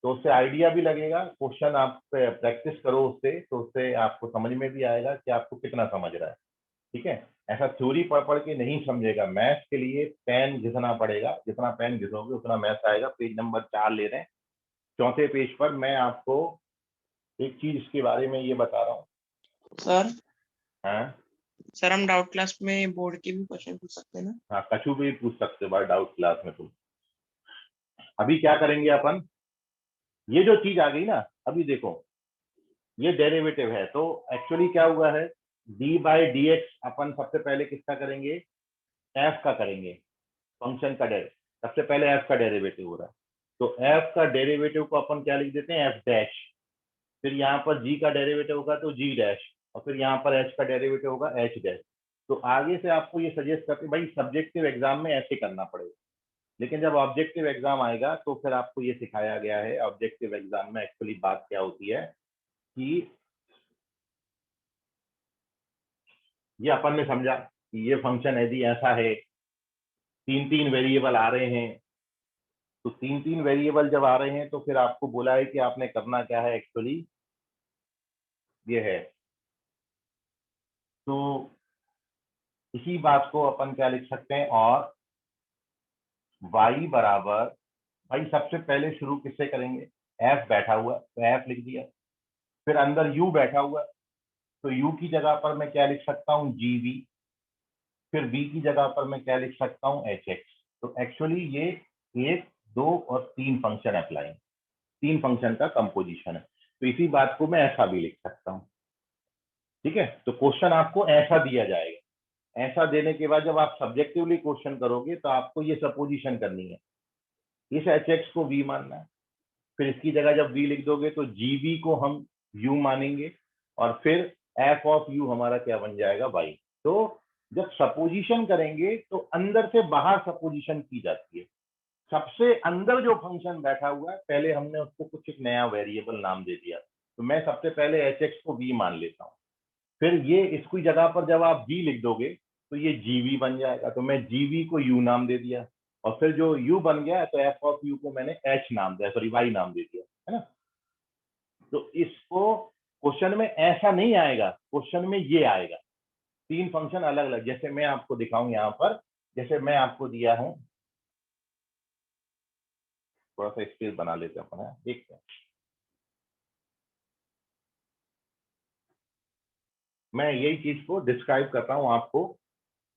तो उससे आइडिया भी लगेगा। क्वेश्चन आप प्रैक्टिस करो उससे, तो उससे आपको समझ में भी आएगा कि आपको कितना समझ रहा है। ठीक है, ऐसा थ्योरी पढ़ के नहीं समझेगा। मैथ्स के लिए पेन घिसना पड़ेगा, जितना पेन घिसोगे उतना मैथ्स आएगा। पेज नंबर 4 ले रहे हैं, चौथे पेज पर मैं आपको एक चीज इसके बारे में ये बता रहा हूँ। सर हाँ सर हम डाउट क्लास में बोर्ड के भी क्वेश्चन पूछ सकते हैं ना? हाँ, कछु भी पूछ सकते हो भाई डाउट क्लास में तुम। अभी क्या करेंगे अपन, ये जो चीज आ गई ना, अभी देखो ये डेरिवेटिव है, तो एक्चुअली क्या हुआ है, D by d x upon सबसे पहले किसका करेंगे? एफ का करेंगे, फंक्शन का डेरिवेटिव। सबसे पहले एफ का डेरिवेटिव हो रहा है, तो एफ का डेरिवेटिव को अपन क्या लिख देते हैं? F dash. फिर यहाँ पर जी का डेरिवेटिव होगा तो जी डैश, और फिर यहाँ पर एच का डेरिवेटिव होगा एच डैश। तो आगे से आपको ये सजेस्ट करते भाई सब्जेक्टिव एग्जाम में ऐसे करना पड़ेगा, लेकिन जब ऑब्जेक्टिव एग्जाम आएगा तो फिर आपको ये सिखाया गया है। ऑब्जेक्टिव एग्जाम में एक्चुअली बात क्या होती है कि ये अपन ने समझा कि ये फंक्शन यदि ऐसा है, तीन तीन वेरिएबल आ रहे हैं, तो तीन तीन वेरिएबल जब आ रहे हैं तो फिर आपको बोला है कि आपने करना क्या है एक्चुअली ये है। तो इसी बात को अपन क्या लिख सकते हैं, और y बराबर, भाई सबसे पहले शुरू किससे करेंगे, f बैठा हुआ तो f लिख दिया, फिर अंदर u बैठा हुआ तो u की जगह पर मैं क्या लिख सकता हूँ gv, फिर v की जगह पर मैं क्या लिख सकता हूँ hx। तो एक्चुअली ये 1, 2 और 3 फंक्शन अप्लाई, 3 फंक्शन का कंपोजिशन है। तो इसी बात को मैं ऐसा भी लिख सकता हूँ, ठीक है। तो क्वेश्चन आपको ऐसा दिया जाएगा, ऐसा देने के बाद जब आप सब्जेक्टिवली क्वेश्चन करोगे तो आपको ये सपोजिशन करनी है, इस hx को v मानना है, फिर इसकी जगह जब v लिख दोगे तो gv को हम u मानेंगे, और फिर f ऑफ u हमारा क्या बन जाएगा y। तो जब सपोजिशन करेंगे तो अंदर से बाहर सपोजिशन की जाती है। सबसे अंदर जो फंक्शन बैठा हुआ है पहले हमने उसको कुछ एक नया वेरिएबल नाम दे दिया, तो मैं सबसे पहले hx को v मान लेता हूँ, फिर ये इसकी जगह पर जब आप v लिख दोगे तो ये gv बन जाएगा, तो मैं gv को u नाम दे दिया, और फिर जो u बन गया तो f ऑफ u को मैंने h नाम दिया, सॉरी y नाम दे दिया, है ना। तो इसको क्वेश्चन में ऐसा नहीं आएगा, क्वेश्चन में ये आएगा, 3 फंक्शन अलग अलग। जैसे मैं आपको दिखाऊं यहाँ पर, जैसे मैं आपको दिया हूं, थोड़ा सा स्पेस बना लेते हैं अपन, देखते हैं। मैं यही चीज को डिस्क्राइब कर रहा हूँ आपको,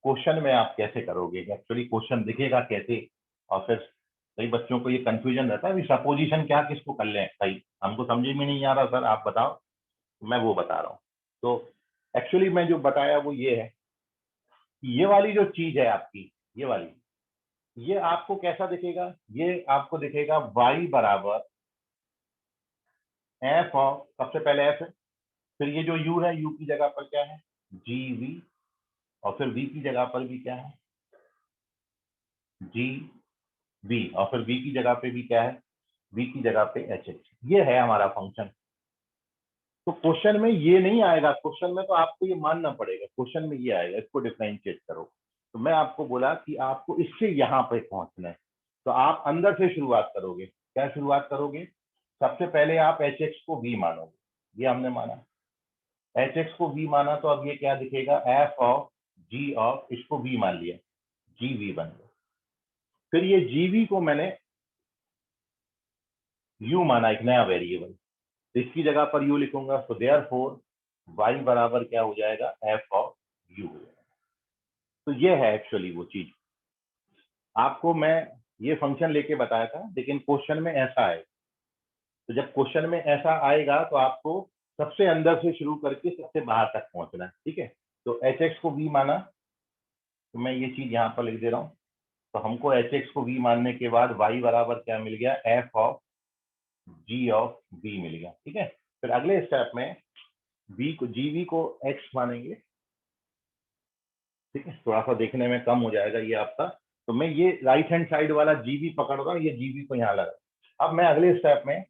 क्वेश्चन में आप कैसे करोगे, एक्चुअली क्वेश्चन दिखेगा कैसे, और फिर कई बच्चों को ये कंफ्यूजन रहता है सपोजिशन क्या किसको कर लें, भाई हमको समझ में नहीं आ रहा सर आप बताओ, मैं वो बता रहा हूँ। तो एक्चुअली मैं जो बताया वो ये है कि ये वाली जो चीज है आपकी, ये वाली, ये आपको कैसा दिखेगा, ये आपको दिखेगा y बराबर f ऑफ, सबसे पहले f है, फिर ये जो u है u की जगह पर क्या है gv, और फिर v की जगह पर भी क्या है gv, और फिर v की जगह पे भी क्या है v की जगह पे hx। ये है हमारा फंक्शन। तो क्वेश्चन में ये नहीं आएगा, क्वेश्चन में तो आपको ये मानना पड़ेगा, क्वेश्चन में ये आएगा, इसको डिफरेंशिएट करो। तो मैं आपको बोला कि आपको इससे यहाँ पे पहुंचना है, तो आप अंदर से शुरुआत करोगे। क्या शुरुआत करोगे, सबसे पहले आप hx को v मानोगे, ये हमने माना, hx को v माना, तो अब ये क्या दिखेगा f ऑफ g ऑफ, इसको v मान लिया, gv बन गया। फिर ये gv को मैंने u माना, एक नया वेरिएबल, तो इसकी जगह पर u लिखूंगा, तो देयरफॉर y बराबर क्या हो जाएगा f ऑफ u हो जाएगा। तो ये है एक्चुअली वो चीज, आपको मैं ये फंक्शन लेके बताया था, लेकिन क्वेश्चन में ऐसा है। तो जब क्वेश्चन में ऐसा आएगा तो आपको सबसे अंदर से शुरू करके सबसे बाहर तक पहुंचना है, ठीक है। तो hx को v माना, तो मैं ये चीज यहाँ पर लिख दे रहा हूँ, तो हमको hx को v मानने के बाद y बराबर क्या मिल गया f of g of v मिल गया, ठीक है। फिर अगले स्टेप में v को gv को x मानेंगे, ठीक है, थोड़ा सा देखने में कम हो जाएगा ये आपका। तो मैं ये राइट हैंड साइड वाला gv पकड़ रहा हूँ, ये gv को यहाँ लगा। अब मैं अगले स्टेप में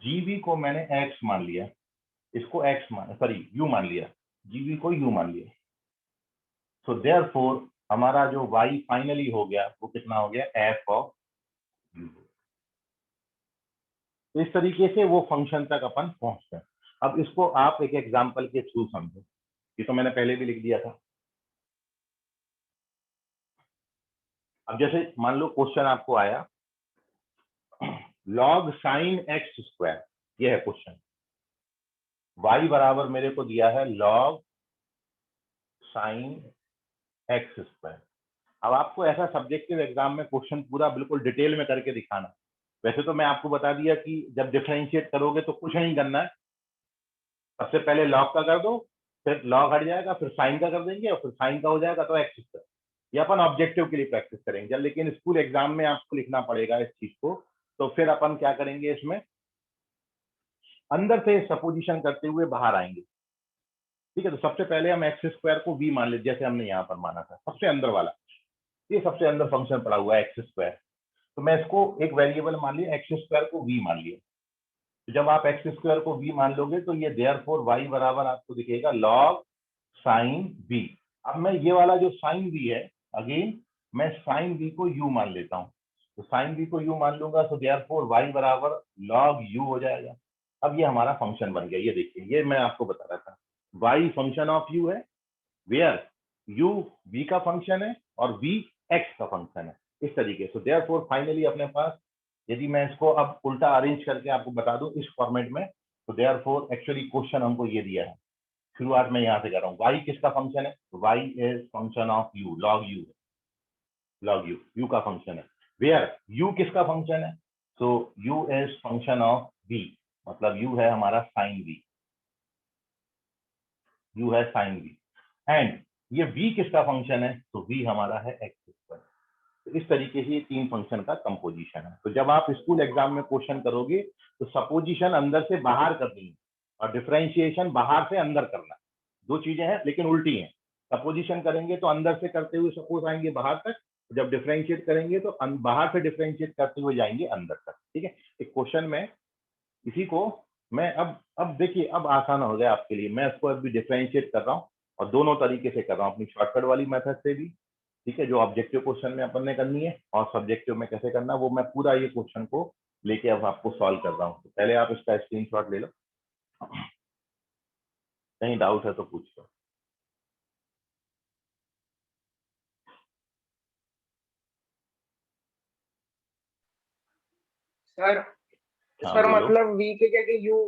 gv को मैंने x मान लिया, इसको x मान, सॉरी u मान लिया, gv को u मान लिया। सो देयरफॉर हमारा जो y फाइनली हो गया वो कितना हो गया f ऑफ u। तो इस तरीके से वो फंक्शन तक अपन पहुंचते हैं। अब इसको आप एक एग्जांपल के थ्रू समझो, ये तो मैंने पहले भी लिख दिया था। अब जैसे मान लो क्वेश्चन आपको आया log sin x स्क्वायर, ये है क्वेश्चन, y बराबर मेरे को दिया है log sin x स्क्वायर। अब आपको ऐसा सब्जेक्टिव एग्जाम में क्वेश्चन पूरा बिल्कुल डिटेल में करके दिखाना। वैसे तो मैं आपको बता दिया कि जब डिफरेंशिएट करोगे तो कुछ नहीं करना है, सबसे पहले log का कर दो, फिर log हट जाएगा, फिर साइन का कर देंगे, और फिर साइन का हो जाएगा तो x स्क्वायर। ये अपन ऑब्जेक्टिव के लिए प्रैक्टिस करेंगे, लेकिन स्कूल एग्जाम में आपको लिखना पड़ेगा इस चीज को। तो फिर अपन क्या करेंगे, इसमें अंदर से सपोजिशन करते हुए बाहर आएंगे। ठीक है। तो सबसे पहले हम एक्स स्क्वायर को v मान लेते, जैसे हमने यहाँ पर माना था सबसे अंदर वाला, ये सबसे अंदर फंक्शन पड़ा हुआ है एक्स स्क्वायर। तो मैं इसको एक वेरिएबल मान लिया, एक्स स्क्वायर को v मान लिया। तो जब आप एक्स स्क्वायर को v मान लोगे तो ये देयरफॉर y बराबर आपको दिखेगा log साइन v। अब मैं ये वाला जो साइन v है, अगेन मैं साइन v को u मान लेता हूँ। तो साइन v को u मान लूंगा तो देयरफॉर y बराबर log u हो जाएगा। अब ये हमारा फंक्शन बन गया। ये देखिए, ये मैं आपको बता रहा था, y फंक्शन ऑफ u है, वेयर u v का फंक्शन है और v x का फंक्शन है, इस तरीके से। देयरफॉर फाइनली अपने पास, यदि मैं इसको अब उल्टा अरेंज करके आपको बता दूं इस फॉर्मेट में, तो देयरफॉर एक्चुअली क्वेश्चन हमको ये दिया है, शुरुआत में यहाँ से कर रहा हूँ, y किसका फंक्शन है, y is function of u, log u, log u, u का फंक्शन है। वेयर u किसका फंक्शन है, तो u is function of v, मतलब u है हमारा साइन v, u है साइन v, एंड ये v किसका फंक्शन है, तो v हमारा है एक्स स्क्वायर। तो इस तरीके से ये तीन फंक्शन का कंपोजिशन है। तो जब आप स्कूल एग्जाम में क्वेश्चन करोगे तो सपोजिशन अंदर से बाहर करनी है और डिफरेंशिएशन बाहर से अंदर करना, दो चीजें हैं लेकिन उल्टी हैं। सपोजिशन करेंगे तो अंदर से करते हुए सपोज आएंगे बाहर तक, जब डिफरेंशिएट करेंगे तो बाहर से डिफरेंशिएट करते हुए जाएंगे अंदर तक। ठीक है, एक क्वेश्चन में इसी को मैं अब देखिए, अब आसान हो गया आपके लिए। मैं इसको अभी डिफरेंशिएट कर रहा हूँ और दोनों तरीके से कर रहा हूँ, अपनी शॉर्टकट वाली मेथड से भी, ठीक है, जो ऑब्जेक्टिव क्वेश्चन में अपन ने करनी है, और सब्जेक्टिव में कैसे करना, वो मैं पूरा ये क्वेश्चन को लेके अब आपको सॉल्व कर रहा हूँ। तो पहले आप इसका स्क्रीनशॉट ले लो, कहीं डाउट है तो पूछ लो। सर हाँ, सर बोलो। मतलब v के जगह u,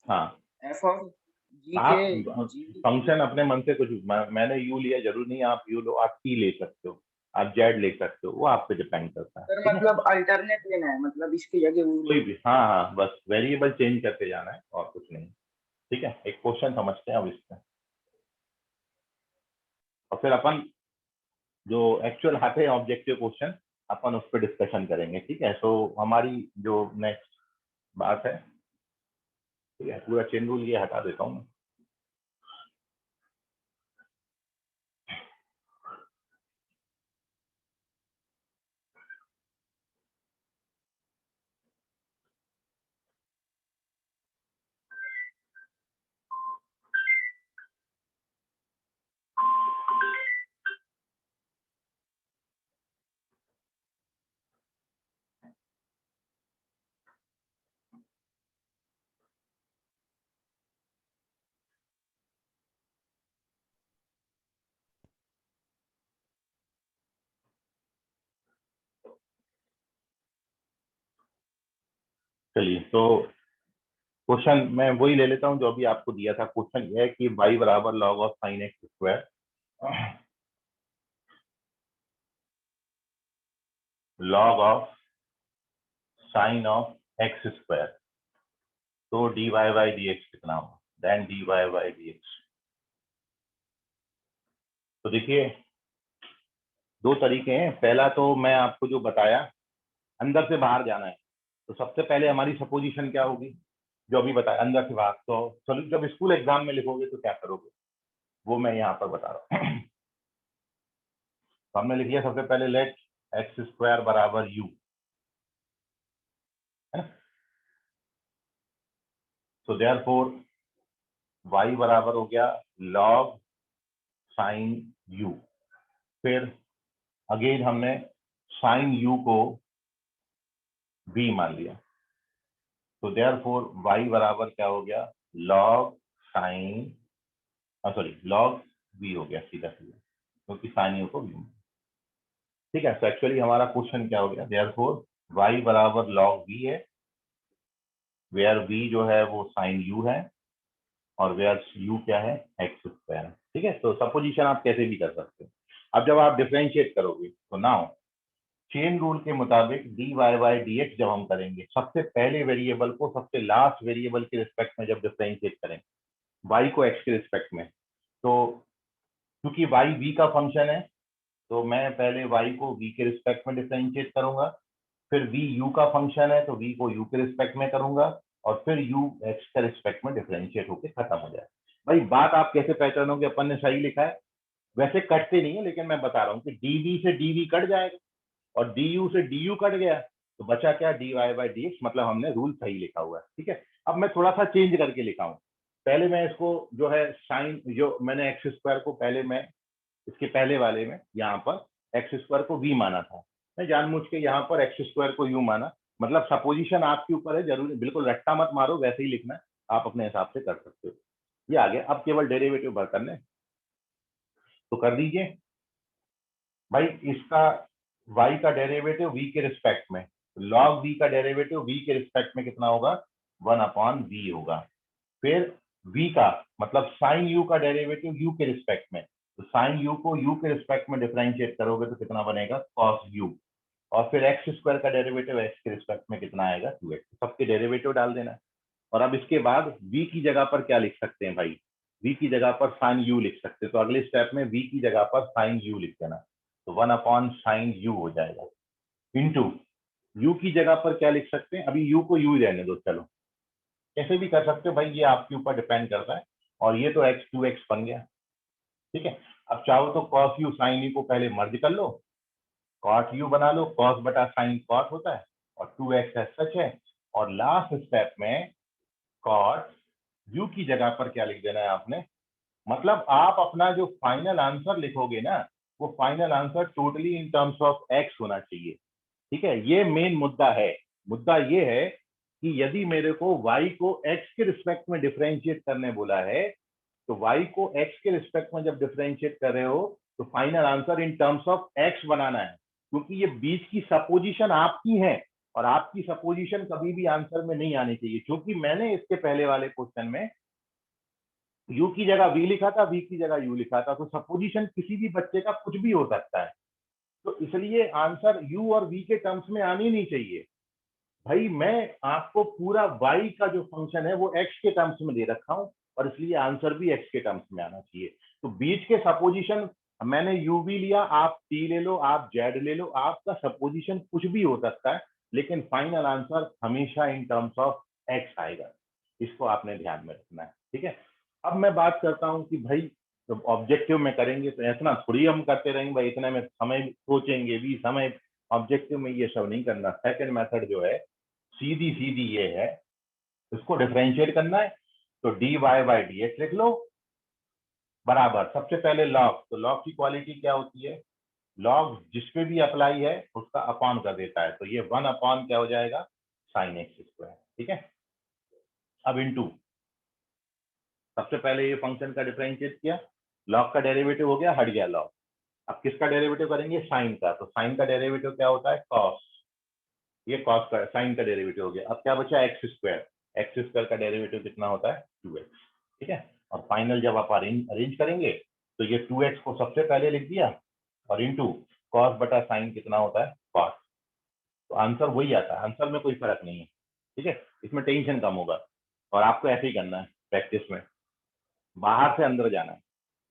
हाँ, f ऑफ g आप के g फंक्शन अपने मन से कुछ, मैंने यू लिया, जरूर नहीं आप यू लो, आप टी ले सकते हो, आप जेड ले सकते हो, वो आप पे डिपेंड करता है। सर ठीक है, मतलब अल्टरनेट लेना है, मतलब इसकी जगह वो कोई भी, हाँ हाँ, बस वेरिएबल चेंज करके जाना है और कुछ नहीं। ठीक है, एक क्वेश्चन समझते हैं अब इसमें, और फिर अपन जो एक्चुअल आते हैं ऑब्जेक्टिव क्वेश्चन, अपन उस पर डिस्कशन करेंगे। ठीक है, तो हमारी जो नेक्स्ट बात है, ठीक है, पूरा चेन रूल ये हटा देता हूँ मैं। चलिए, तो क्वेश्चन मैं वही ले लेता हूँ जो अभी आपको दिया था। क्वेश्चन ये है कि y बराबर log of sine x square log of sine of x square, तो dy बाई डी एक्स कितना होगा, then dy by d x. तो देखिए, दो तरीके हैं। पहला तो मैं आपको जो बताया, अंदर से बाहर जाना है, तो सबसे पहले हमारी सपोजिशन क्या होगी, जो अभी बताया, अंदर से बाहर। तो चलो, जब स्कूल एग्जाम में लिखोगे तो क्या करोगे, वो मैं यहाँ पर बता रहा हूँ। तो हमने लिख लिया सबसे पहले, लेट एक्स स्क्वायर बराबर यू, तो देयरफॉर y बराबर हो गया log साइन u। फिर अगेन हमने साइन u को v मान लिया, तो देयरफॉर y बराबर क्या हो गया, log sine, sorry, log v हो गया सीधा सीधा, क्योंकि साइन u को v। ठीक है, तो एक्चुअली हमारा क्वेश्चन क्या हो गया, देयरफॉर y बराबर log v है, वेयर v जो है वो साइन u है, और वेयर u क्या है, एक्स स्क्वायर। ठीक है, तो सपोजिशन आप कैसे भी कर सकते हो। अब जब आप डिफरेंशिएट करोगे तो नाउ चेन रूल के मुताबिक dy बाई डी एक्स जब हम करेंगे, सबसे पहले वेरिएबल को सबसे लास्ट वेरिएबल के रिस्पेक्ट में जब डिफरेंशिएट करेंगे, y को x के रिस्पेक्ट में, तो क्योंकि y v का फंक्शन है, तो मैं पहले y को v के रिस्पेक्ट में डिफरेंशिएट करूंगा, फिर v u का फंक्शन है तो v को u के रिस्पेक्ट में करूंगा, और फिर u x के रिस्पेक्ट में डिफरेंशिएट होकर खत्म हो जाए। भाई बात आप कैसे पहचानोगे अपन ने सही लिखा है? वैसे कटते नहीं है, लेकिन मैं बता रहा हूँ कि dv से dv कट जाएगा और du से du कट गया, तो बचा क्या? dy by dx, मतलब हमने रूल सही लिखा हुआ है। ठीक है, अब मैं थोड़ा सा चेंज करके लिखा हूँ। पहले मैं इसको जो है साइन, जो मैंने एक्स स्क्वायर को पहले मैं इसके पहले वाले में यहाँ पर एक्स स्क्वायर को v माना था, मैं जानबूझ के यहाँ पर एक्स स्क्वायर को u माना। मतलब सपोजिशन आपके ऊपर है, जरूरी बिल्कुल रट्टा मत मारो, वैसे ही लिखना है, आप अपने हिसाब से कर सकते हो। ये आ गया, अब केवल डेरिवेटिव भर करने तो कर दीजिए। भाई इसका y का डेरिवेटिव v के रिस्पेक्ट में, log v का डेरिवेटिव v के रिस्पेक्ट में कितना होगा? 1/v होगा। फिर v का मतलब साइन u का डेरिवेटिव u के रिस्पेक्ट में, तो साइन u को u के रिस्पेक्ट में डिफरेंशिएट करोगे तो कितना बनेगा? cos u। और फिर एक्स स्क्वायर का डेरिवेटिव x के रिस्पेक्ट में कितना आएगा? 2x। सबके डेरिवेटिव डाल देना। और अब इसके बाद v की जगह पर क्या लिख सकते हैं भाई? v की जगह पर साइन u लिख सकते हैं, तो अगले स्टेप में v की जगह पर साइन u लिख देना, तो 1/sin u हो जाएगा। इंटू u की जगह पर क्या लिख सकते हैं? अभी u को u ही रहने दो, चलो कैसे भी कर सकते हो भाई, ये आपके ऊपर डिपेंड करता है। और ये तो x 2x बन गया। ठीक है, अब चाहो तो cos u sin u को पहले मर्ज कर लो, cot u बना लो, cos बटा sin cot होता है, और 2x सच है। और लास्ट स्टेप में cot u की जगह पर क्या लिख देना है आपने? मतलब आप अपना जो फाइनल आंसर लिखोगे ना, वो final answer totally in terms of x होना चाहिए। ठीक है, ये मेन मुद्दा है। मुद्दा ये है कि यदि मेरे को y को x के रिस्पेक्ट में डिफरेंशिएट करने बोला है, तो y को x के रिस्पेक्ट में जब डिफरेंशिएट कर रहे हो तो final answer in terms of x बनाना है, क्योंकि ये बीच की सपोजिशन आपकी है और आपकी सपोजिशन कभी भी आंसर में नहीं आनी चाहिए। क्योंकि मैंने इसके पहले वाले क्वेश्चन में u की जगह v लिखा था, v की जगह u लिखा था, तो सपोजिशन किसी भी बच्चे का कुछ भी हो सकता है, तो इसलिए आंसर u और v के टर्म्स में आनी नहीं चाहिए। भाई मैं आपको पूरा y का जो फंक्शन है वो x के टर्म्स में दे रखा हूं, और इसलिए आंसर भी x के टर्म्स में आना चाहिए। तो बीच के सपोजिशन मैंने u भी लिया, आप t ले लो, आप z ले लो, आपका सपोजिशन कुछ भी हो सकता है, लेकिन फाइनल आंसर हमेशा इन टर्म्स ऑफ x आएगा। इसको आपने ध्यान में रखना है। ठीक है, अब मैं बात करता हूं कि भाई जब ऑब्जेक्टिव में करेंगे तो इतना थोड़ी हम करते रहेंगे भाई, इतने में समय सोचेंगे भी, समय ऑब्जेक्टिव में ये सब नहीं करना। सेकंड मेथड जो है सीधी सीधी ये है, इसको डिफरेंशिएट करना है, तो dy by dx लिख लो बराबर सबसे पहले log, तो log की क्वालिटी क्या होती है? log जिस पे भी अप्लाई है उसका अपॉन कर देता है, तो ये 1/ क्या हो जाएगा? sin x square. ठीक है, अब इनटू सबसे पहले ये फंक्शन का डिफरेंशिएट किया, log का डेरिवेटिव हो गया, हट गया log। अब किसका डेरिवेटिव करेंगे? साइन का, तो साइन का डेरिवेटिव क्या होता है? cos। ये cos का साइन का डेरिवेटिव हो गया। अब क्या बचा? एक्स स्क्वायर का डेरिवेटिव कितना होता है? 2x। ठीक है, और फाइनल जब आप अरेंज करेंगे तो ये 2x को सबसे पहले लिख दिया, और इंटू cos बटा साइन कितना होता है? cos। तो आंसर वही आता है, आंसर में कोई फर्क नहीं है। ठीक है, इसमें टेंशन कम होगा, और आपको ऐसे ही करना है प्रैक्टिस में, बाहर से अंदर जाना है।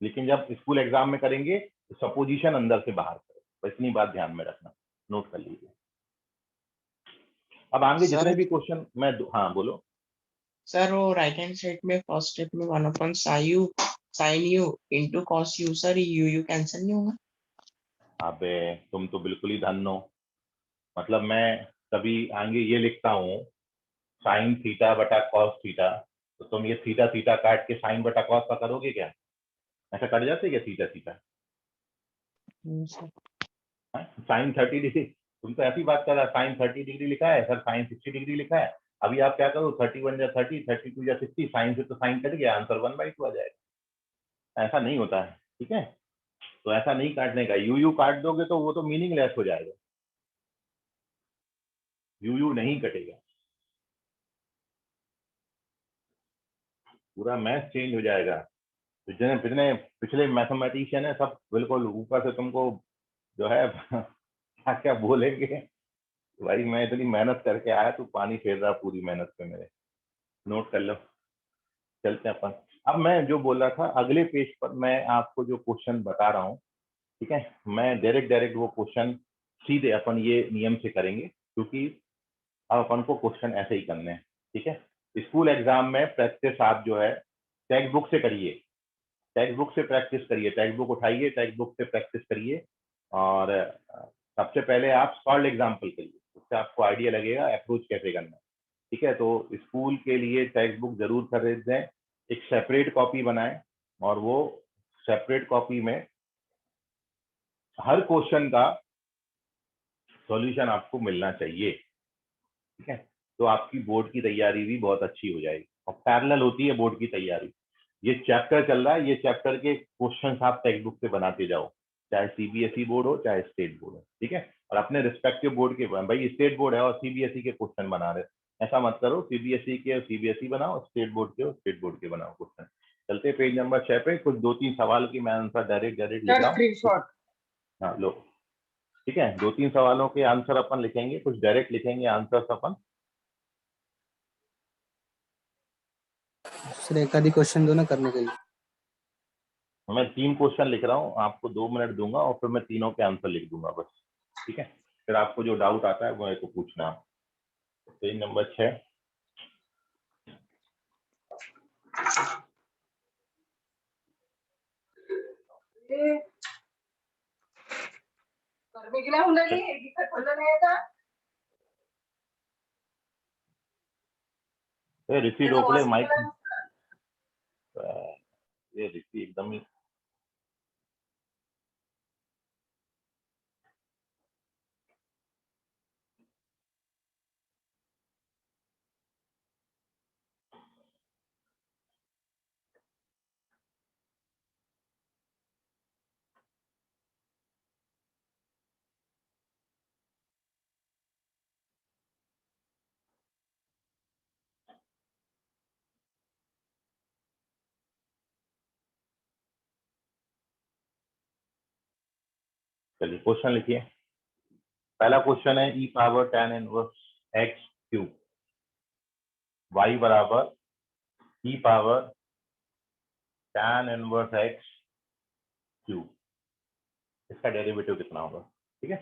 लेकिन जब स्कूल एग्जाम में करेंगे तो सपोजिशन अंदर से बाहर करो, बस इतनी बात ध्यान में रखना, नोट कर लीजिए। अब आगे सर जितने भी क्वेश्चन मैं हाँ बोलो। सर वो राइट हैंड साइड में फर्स्ट स्टेप में 1/sin u into cos u, sir u cancel नहीं होगा? अबे तुम तो बिल्कुल ही धन हो, मतलब मैं कभी आगे ये लिखता हूँ साइन थीटा बटा कॉस थीटा, तो तुम ये थीटा थीटा काट के साइन बटा कॉस का करोगे क्या? ऐसा कट जाते क्या theta theta? Sir sine 30 degree, तुम तो ऐसी बात कर रहा है, साइन 30 डिग्री लिखा है सर, साइन 60 डिग्री लिखा है। अभी आप क्या करो, 31 या 30, 32 या 60, साइन से तो साइन कट गया, आंसर 1/2 आ जाएगा। ऐसा नहीं होता है। ठीक है, तो ऐसा नहीं काटने का, यू काट दोगे तो वो तो मीनिंगलेस हो जाएगा, यू नहीं कटेगा, पूरा मैथ चेंज हो जाएगा। जितने जितने पिछले मैथमेटिशियन है सब बिल्कुल ऊपर से तुमको जो है क्या क्या बोलेंगे। भाई मैं इतनी मेहनत करके आया, तू पानी फेर रहा पूरी मेहनत पे मेरे, नोट कर लो। चलते हैं अपन। अब मैं जो बोल रहा था, अगले पेज पर मैं आपको जो क्वेश्चन बता रहा हूँ, ठीक है, मैं डायरेक्ट वो क्वेश्चन सीधे अपन ये नियम से करेंगे, क्योंकि अब अपन को क्वेश्चन ऐसे ही करने हैं। ठीक है, स्कूल एग्जाम में प्रैक्टिस आप जो है टेक्स्ट बुक से करिए, टेक्स्ट बुक से प्रैक्टिस करिए, टेक्स्ट बुक उठाइए, टेक्स्ट बुक से प्रैक्टिस करिए। और सबसे पहले आप सॉल्व एग्जाम्पल करिए, उससे आपको आइडिया लगेगा अप्रोच कैसे करना है। ठीक है, तो स्कूल के लिए टेक्स्ट बुक जरूर खरीद दें, एक सेपरेट कॉपी बनाएं और वो सेपरेट कॉपी में हर क्वेश्चन का सॉल्यूशन आपको मिलना चाहिए। ठीक है, तो आपकी बोर्ड की तैयारी भी बहुत अच्छी हो जाएगी। और पैरेलल होती है बोर्ड की तैयारी, ये चैप्टर चल रहा है, ये चैप्टर के क्वेश्चन आप टेक्स्ट बुक से बनाते जाओ, चाहे सीबीएसई बोर्ड हो चाहे स्टेट बोर्ड हो। ठीक है, और अपने रिस्पेक्टिव बोर्ड के, भाई स्टेट बोर्ड है और सीबीएसई के क्वेश्चन बना रहे, ऐसा मत करो, सीबीएसई के सीबीएसई बनाओ, स्टेट बोर्ड के स्टेट बोर्ड के बनाओ क्वेश्चन। चलते पेज नंबर 6 पे, कुछ 2-3 सवाल की मैं आंसर डायरेक्ट लिख सर रहा हूँ। स्क्रीनशॉट। हाँ लो, ठीक है, 2-3 सवालों के आंसर अपन लिखेंगे, कुछ डायरेक्ट लिखेंगे आंसर अपन। सर एक आधी क्वेश्चन दो ना करने के लिए। मैं 3 क्वेश्चन लिख रहा हूँ, आपको 2 मिनट दूंगा और फिर मैं तीनों के आंसर लिख दूंगा बस। ठीक है, फिर आपको जो डाउट आता है वो मेरे को पूछना। Page number 6। करने के लिए बोला नहीं, एक ही खोलना नहीं था। ऋषि डोकले माइक, ये ऋषि एकदम ही चलिए क्वेश्चन लिखिए। पहला क्वेश्चन है E power tan inverse x cube y बराबर E power tan inverse x cube, इसका डेरिवेटिव कितना होगा। ठीक है,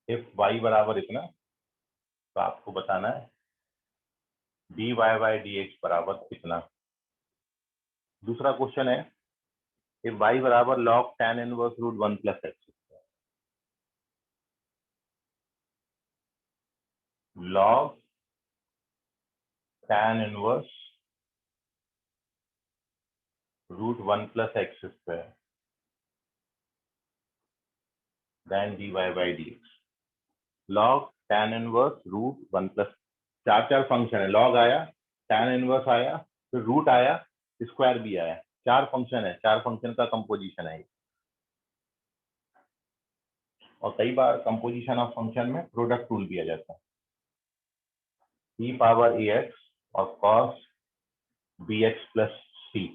इफ y बराबर इतना तो आपको बताना है dy बाई dx बराबर कितना। दूसरा क्वेश्चन है इफ y बराबर log tan inverse root 1 plus x, log tan inverse root 1 plus x square then dy by dx। log tan inverse root 1 plus, चार फंक्शन है, log आया, tan इनवर्स आया, फिर रूट आया, स्क्वायर भी आया, 4 फंक्शन है, 4 फंक्शन का कंपोजिशन है। और कई बार कंपोजिशन ऑफ फंक्शन में प्रोडक्ट रूल भी आ जाता है, e पावर ax और cos bx प्लस c,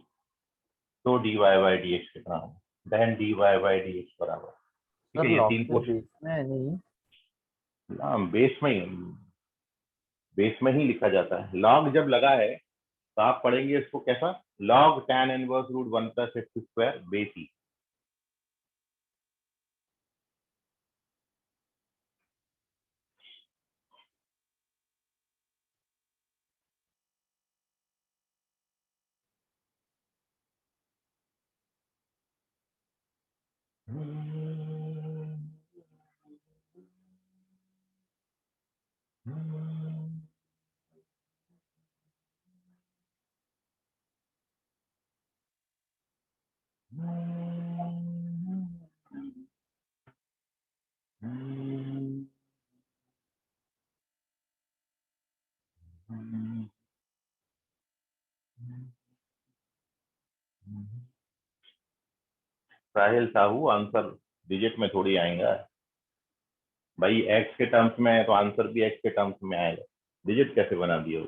तो dy बाई dx कितना होगा, देन dy बाई dx बराबर। ठीक सर है, ये लॉग 3 तो क्वेश्चन, बेस में है नहीं। हाँ बेस में ही लिखा जाता है। लॉग जब लगा है तो आप पढ़ेंगे इसको कैसा, log tan inverse root 1 plus x square base E. Sahil Sahu, answer digit में थोड़ी आएगा भाई, एक्स के टर्म्स में है तो आंसर भी एक्स के टर्म्स में आएगा, डिजिट कैसे बना दिया।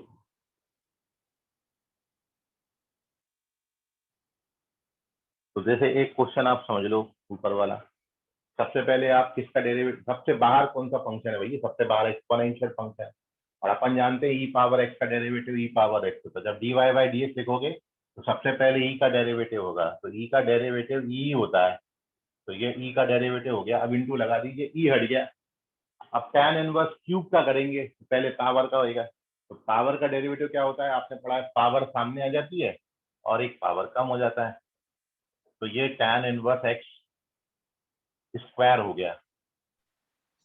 तो जैसे एक क्वेश्चन आप समझ लो ऊपर वाला, सबसे पहले आप किसका डेरिवेटिव, सबसे बाहर कौन सा फंक्शन है भैया, सबसे बाहर एक्सपोनेंशियल फंक्शन है, और अपन जानते हैं ई पावर एक्स का डेरिवेटिव ई पावर एक्स होता है। जब dy बाई dx लिखोगे तो सबसे पहले ई का डेरिवेटिव होगा, तो ई का डेरिवेटिव ई होता है, तो ये ई का डेरिवेटिव हो गया। अब इंटू लगा दीजिए, ई हट गया, अब tan इनवर्स क्यूब का करेंगे, पहले पावर का होएगा। तो पावर का डेरिवेटिव क्या होता है, आपने पढ़ा है, पावर सामने आ जाती है और एक पावर कम हो जाता है। तो ये tan इनवर्स x स्क्वायर हो गया।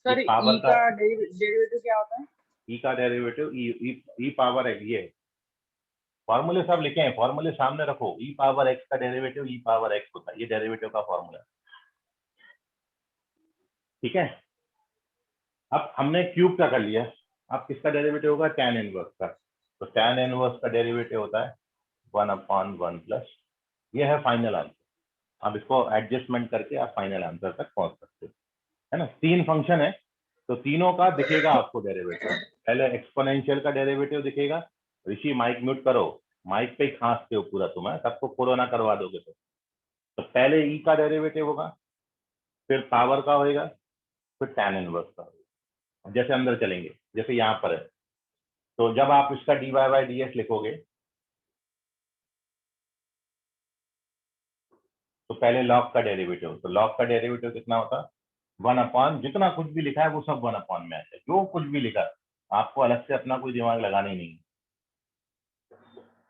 सर ये पावर ई का डेरिवेटिव क्या होता है? ई का डेरिवेटिव ई पावर x, ये फॉर्मूले सब लिखे हैं, फॉर्मूले सामने रखो। ई पावर x का डेरिवेटिव ई पावर x होता है, ये डेरिवेटिव का फॉर्मूला। ठीक है, अब हमने क्यूब का कर लिया, अब किसका डेरिवेटिव होगा, tan इनवर्स का। तो tan इनवर्स का डेरिवेटिव होता है 1/1 प्लस, ये है फाइनल आंसर। अब इसको एडजस्टमेंट करके आप फाइनल आंसर तक पहुंच सकते हो, है ना। 3 फंक्शन है तो तीनों का दिखेगा आपको डेरिवेटिव। पहले एक्सपोनेंशियल का डेरिवेटिव दिखेगा। ऋषि माइक म्यूट करो, माइक पे ही खांसते हो पूरा तुम, सबको कोरोना करवा दोगे। तो पहले ई का डेरिवेटिव होगा, फिर पावर का होएगा, फिर tan इनवर्स का होगा। जैसे अंदर चलेंगे, जैसे यहाँ पर है, तो जब आप इसका dy/dx लिखोगे तो पहले log का डेरिवेटिव, तो log का डेरिवेटिव कितना होता है, 1/, जितना कुछ भी लिखा है वो सब 1/, में आता है। जो कुछ भी लिखा, आपको अलग से अपना कोई दिमाग लगाना ही नहीं।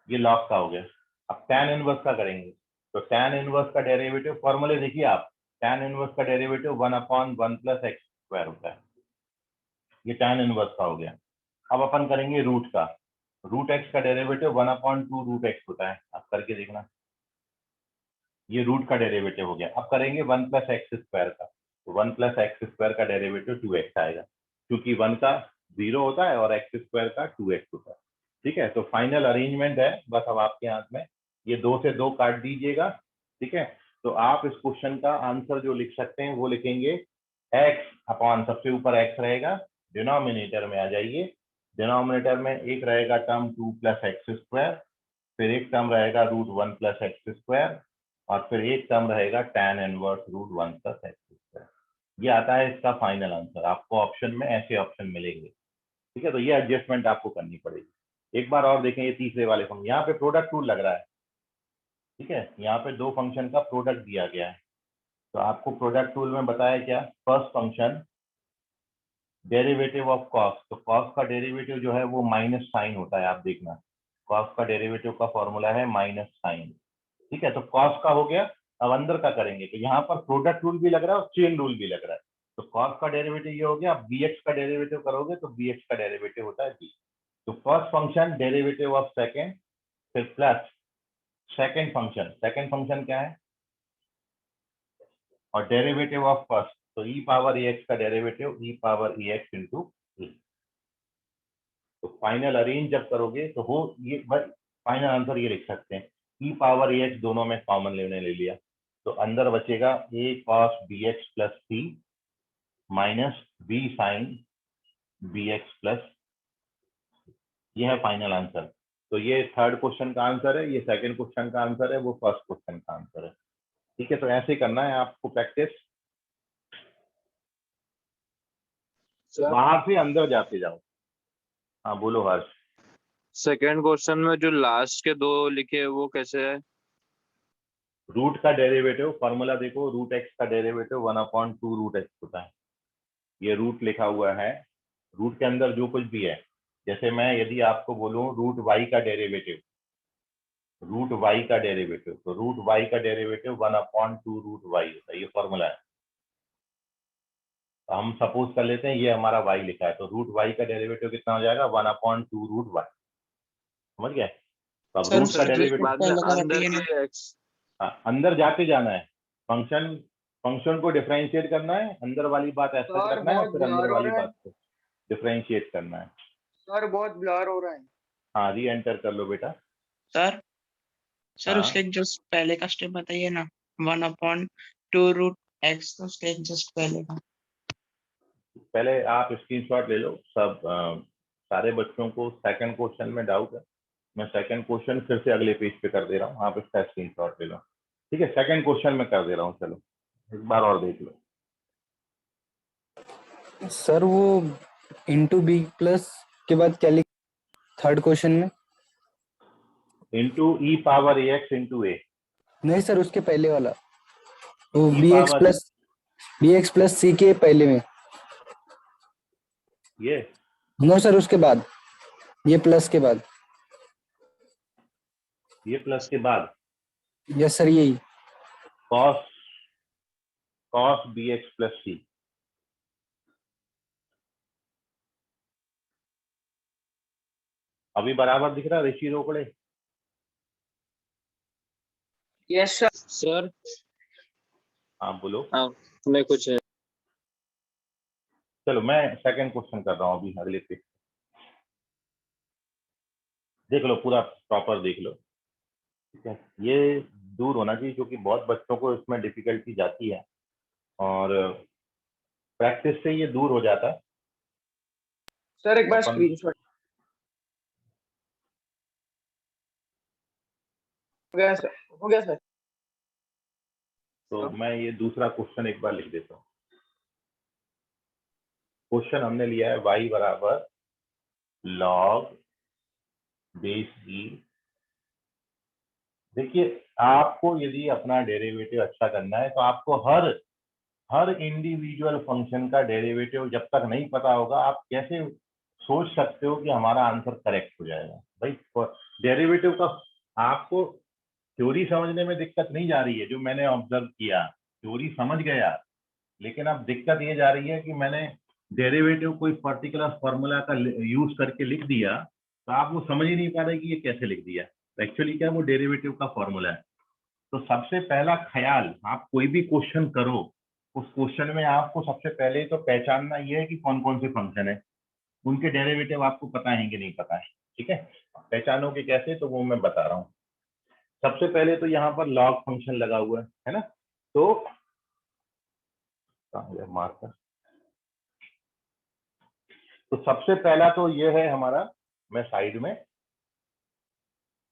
ये log का हो गया। अब tan इनवर्स का करेंगे, तो tan इनवर्स का डेरिवेटिव फॉर्मूले देखिए आप, tan इनवर्स का डेरिवेटिव 1/1 प्लस x स्क्वायर होता है। ये tan इनवर्स का हो गया। अब अपन करेंगे रूट का, रूट x का डेरिवेटिव 1/2 रूट x होता है। आप करके देखना, ये रूट का डेरिवेटिव हो गया। अब करेंगे 1 प्लस एक्स स्क्वायर का, तो 1 प्लस एक्स स्क्वायर का डेरिवेटिव 2x आएगा, क्योंकि 1 का 0 होता है और एक्स स्क्वायर का 2x होता है। ठीक है, तो फाइनल अरेंजमेंट है बस अब आपके हाथ में, ये 2 से 2 काट दीजिएगा। ठीक है, तो आप इस क्वेश्चन का आंसर जो लिख सकते हैं वो लिखेंगे x अपॉन, सबसे ऊपर x रहेगा, डिनोमिनेटर में आ जाइए। डिनोमिनेटर में एक रहेगा टर्म 2 प्लस एक्स स्क्वायर, फिर एक टर्म रहेगा √1 प्लस एक्स स्क्वायर, और फिर एक टर्म रहेगा tan inverse √1 plus x square. ये आता है इसका फाइनल आंसर। आपको ऑप्शन में ऐसे ऑप्शन मिलेंगे। ठीक है, तो ये एडजस्टमेंट आपको करनी पड़ेगी। एक बार और देखें, ये तीसरे वाले फंक्शन, यहाँ पे प्रोडक्ट रूल लग रहा है। ठीक है, यहाँ पे 2 फंक्शन का प्रोडक्ट दिया गया है, तो आपको प्रोडक्ट रूल में बताया क्या, first function derivative of cos, तो कॉस का डेरिवेटिव जो है वो माइनस साइन होता है। आप देखना, कॉस का डेरिवेटिव का फॉर्मूला है माइनस साइन। ठीक है, तो कॉस का हो गया। अब अंदर का करेंगे, तो यहाँ पर प्रोडक्ट रूल भी लग रहा है और चेन रूल भी लग रहा है। तो कॉस का डेरिवेटिव ये हो गया। अब bx का डेरिवेटिव करोगे तो bx का डेरिवेटिव होता है b। तो first function derivative of second, फिर प्लस सेकेंड फंक्शन क्या है, और डेरिवेटिव ऑफ फर्स्ट, तो e पावर ax का derivative e power ax into e। तो फाइनल अरेंज जब करोगे तो हो ये, फाइनल आंसर ये लिख सकते हैं, e पावर ax दोनों में कॉमन ले लिया, तो अंदर बचेगा a cos bx plus c minus b sine bx plus, ये है फाइनल आंसर। तो ये थर्ड क्वेश्चन का आंसर है, ये सेकंड क्वेश्चन का आंसर है, वो फर्स्ट क्वेश्चन का आंसर है। ठीक है, तो ऐसे करना है आपको प्रैक्टिस, बाहर से अंदर जाते जाओ। हाँ बोलो हर्ष। सेकेंड क्वेश्चन में जो लास्ट के 2 लिखे हैं वो कैसे है? रूट का डेरिवेटिव फॉर्मूला देखो, रूट एक्स का डेरिवेटिव 1/2 रूट एक्स होता है। ये रूट लिखा हुआ है, रूट के अंदर जो कुछ भी है, जैसे मैं यदि आपको बोलूं रूट वाई का डेरिवेटिव, तो रूट वाई का डेरिवेटिव 1/2 रूट वाई होता है, ये फॉर्मूला है। तो हम सपोज कर लेते हैं ये हमारा y लिखा है, तो रूट वाई का डेरिवेटिव कितना हो जाएगा, 1/2 रूट वाई। समझ गए? तो अब रूट का डेरिवेटिव अंदर के x, अंदर जाते जाना है, फंक्शन को डिफरेंशिएट करना है, अंदर वाली बात ऐसा रखना है, फिर अंदर वाली बात को डिफरेंशिएट करना है। सर बहुत ब्लर हो रहा है। हाँ, री एंटर कर लो बेटा। सर हाँ। उसके जो पहले का स्टेप बताइए ना, 1/2 रूट एक्स, तो उसके जस्ट पहले का। पहले आप स्क्रीनशॉट ले लो सब, सारे बच्चों को सेकंड क्वेश्चन में डाउट है, मैं सेकंड क्वेश्चन फिर से अगले पेज पे कर दे रहा हूँ, आप इसका स्क्रीनशॉट ले लो। ठीक है, सेकंड क्वेश्चन में कर दे रहा हूँ, चलो एक बार और देख लो। सर वो इंटू बी प्लस के बाद क्या लिख, थर्ड क्वेश्चन में इंटू ई पावर ax इंटू ए। नहीं सर, उसके पहले वाला वो bx प्लस c के पहले में। ये नो सर, उसके बाद, ये प्लस के बाद। ये प्लस के बाद यस सर, यही। cos bx plus c। अभी बराबर दिख रहा है Rishi Rokade? Yes sir. Sir हाँ बोलो। हाँ, मैं कुछ है। चलो मैं सेकंड क्वेश्चन कर रहा हूँ अभी अगले पे। देख लो पूरा प्रॉपर देख लो, ठीक है। ये दूर होना चाहिए क्योंकि बहुत बच्चों को इसमें डिफिकल्टी जाती है और प्रैक्टिस से ये दूर हो जाता है। सर एक बार अपन स्क्रीनशॉट हो गया सर, हो गया सर। तो मैं ये दूसरा क्वेश्चन एक बार लिख देता हूँ। क्वेश्चन हमने लिया है y बराबर log बेस e। देखिए आपको यदि अपना डेरिवेटिव अच्छा करना है तो आपको हर इंडिविजुअल फंक्शन का डेरिवेटिव जब तक नहीं पता होगा आप कैसे सोच सकते हो कि हमारा आंसर करेक्ट हो जाएगा। भाई डेरिवेटिव का आपको थ्योरी समझने में दिक्कत नहीं जा रही है, जो मैंने ऑब्जर्व किया थ्योरी समझ गया, लेकिन अब दिक्कत ये जा रही है कि मैंने डेरिवेटिव कोई पर्टिकुलर फॉर्मूला का यूज करके लिख दिया तो आप वो समझ ही नहीं पा रहे कि ये कैसे लिख दिया। एक्चुअली क्या वो डेरिवेटिव का फॉर्मूला है। तो सबसे पहला ख्याल, आप कोई भी क्वेश्चन करो उस क्वेश्चन में आपको सबसे पहले तो पहचानना ये है कि कौन कौन से फंक्शन है, उनके डेरिवेटिव आपको पता है कि नहीं पता है, ठीक है। पहचानोगे कैसे, तो वो मैं बता रहा हूँ। सबसे पहले तो यहाँ पर लॉग फंक्शन लगा हुआ है ना। तो मार्कर, तो सबसे पहला तो ये है हमारा, मैं साइड में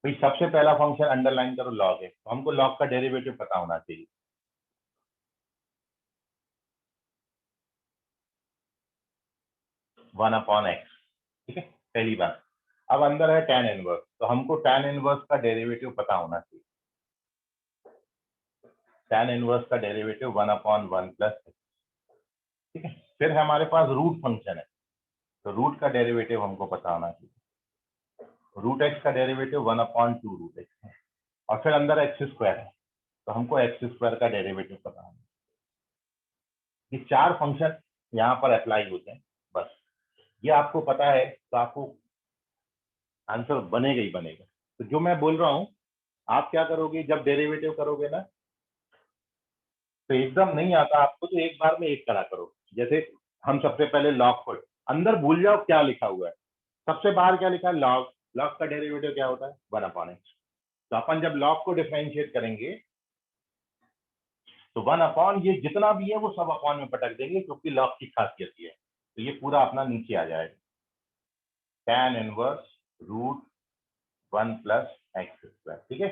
भाई सबसे पहला फंक्शन अंडरलाइन करो लॉग है, तो हमको लॉग का डेरिवेटिव पता होना चाहिए। वन अपॉन एक्स, ठीक है, पहली बात। अब अंदर है tan इनवर्स, तो हमको tan इनवर्स का डेरिवेटिव पता होना चाहिए। tan इनवर्स का डेरिवेटिव 1/1 प्लस, ठीक है। फिर हमारे पास रूट फंक्शन है, तो रूट का डेरिवेटिव हमको पता होना चाहिए। रूट एक्स का डेरिवेटिव 1/2 रूट एक्स है, और फिर अंदर एक्स स्क्वायर है, तो हमको एक्स स्क्वायर का डेरिवेटिव पता होना चाहिए। ये चार फंक्शन यहाँ पर अप्लाई होते हैं, बस ये आपको पता है तो आपको आंसर बनेगा ही बनेगा। तो जो मैं बोल रहा हूँ, आप क्या करोगे जब डेरिवेटिव करोगे ना, तो एकदम नहीं आता आपको तो एक बार में एक करा करो। जैसे हम सबसे पहले लॉग को अंदर भूल जाओ क्या लिखा हुआ है, सबसे बाहर क्या लिखा है लॉग, लॉग का डेरिवेटिव क्या होता है 1/x। तो अपन जब लॉग को डिफरेंशिएट करेंगे तो 1/, ये जितना भी है वो सब अपॉन में पटक देंगे क्योंकि लॉग की खासियत ये है। तो ये पूरा अपना नीचे आ जाएगा, tan inverse root 1 plus x square, ठीक है।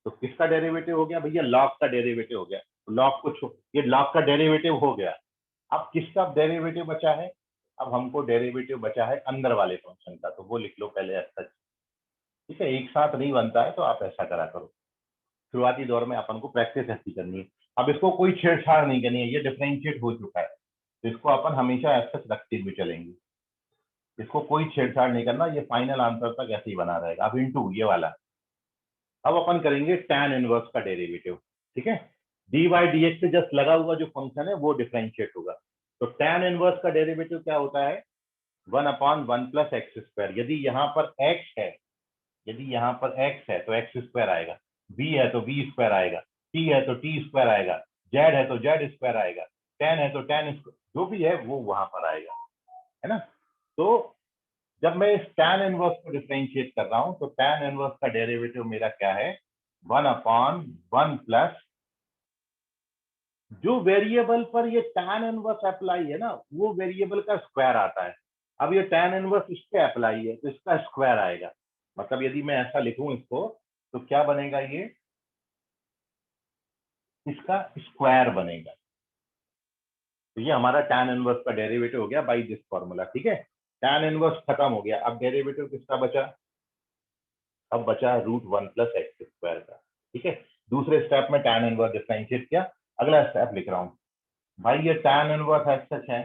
तो किसका डेरिवेटिव हो गया भैया, लॉग का डेरिवेटिव हो गया। लॉग को ये लॉग का डेरिवेटिव हो गया। अब किसका डेरिवेटिव बचा है, अब हमको डेरिवेटिव बचा है अंदर वाले फंक्शन का, तो वो लिख लो पहले ऐसा, ठीक है। एक साथ नहीं बनता है तो आप ऐसा करा करो। शुरुआती दौर में अपन को प्रैक्टिस ऐसी करनी है। अब इसको कोई छेड़छाड़ नहीं करनी है, ये डिफरेंशिएट हो चुका है, तो इसको अपन हमेशा ऐसा रखते हुए चलेंगे। इसको कोई छेड़छाड़ नहीं करना, ये फाइनल आंसर तक ऐसे ही बना रहेगा। अब इंटू ये वाला, अब अपन करेंगे tan इनवर्स का डेरिवेटिव, ठीक है। dy dx से जस्ट लगा हुआ जो फंक्शन है वो डिफरेंशिएट होगा। तो tan इनवर्स का डेरिवेटिव क्या होता है 1/1 प्लस एक्स स्क्वायर। यदि यहाँ पर x है, यदि यहाँ पर x है तो एक्स स्क्वायर आएगा, v है तो v स्क्वायर आएगा, t है तो t स्क्वायर आएगा, z है तो z स्क्वायर आएगा, tan है तो tan स्क्वायर, जो भी है वो वहां पर आएगा, है ना। तो जब मैं इस tan इनवर्स को डिफरेंशिएट कर रहा हूं तो tan इनवर्स का डेरिवेटिव मेरा क्या है 1/1 प्लस, जो वेरिएबल पर ये tan इनवर्स अप्लाई है ना वो वेरिएबल का स्क्वायर आता है। अब ये tan इनवर्स इस पे अप्लाई है तो इसका स्क्वायर आएगा। मतलब यदि मैं ऐसा लिखूं इसको तो क्या बनेगा, ये इसका स्क्वायर बनेगा। तो ये हमारा tan इनवर्स का डेरिवेटिव हो गया बाय दिस फॉर्मूला, ठीक है। tan इनवर्स खत्म हो गया, अब डेरिवेटिव किसका बचा, अब बचा √1 प्लस एक्स स्क्वायर का, ठीक है। दूसरे स्टेप में tan इनवर्स डिफरेंशिएट किया, अगला स्टेप लिख रहा हूँ भाई, ये tan इनवर्स एज सच है,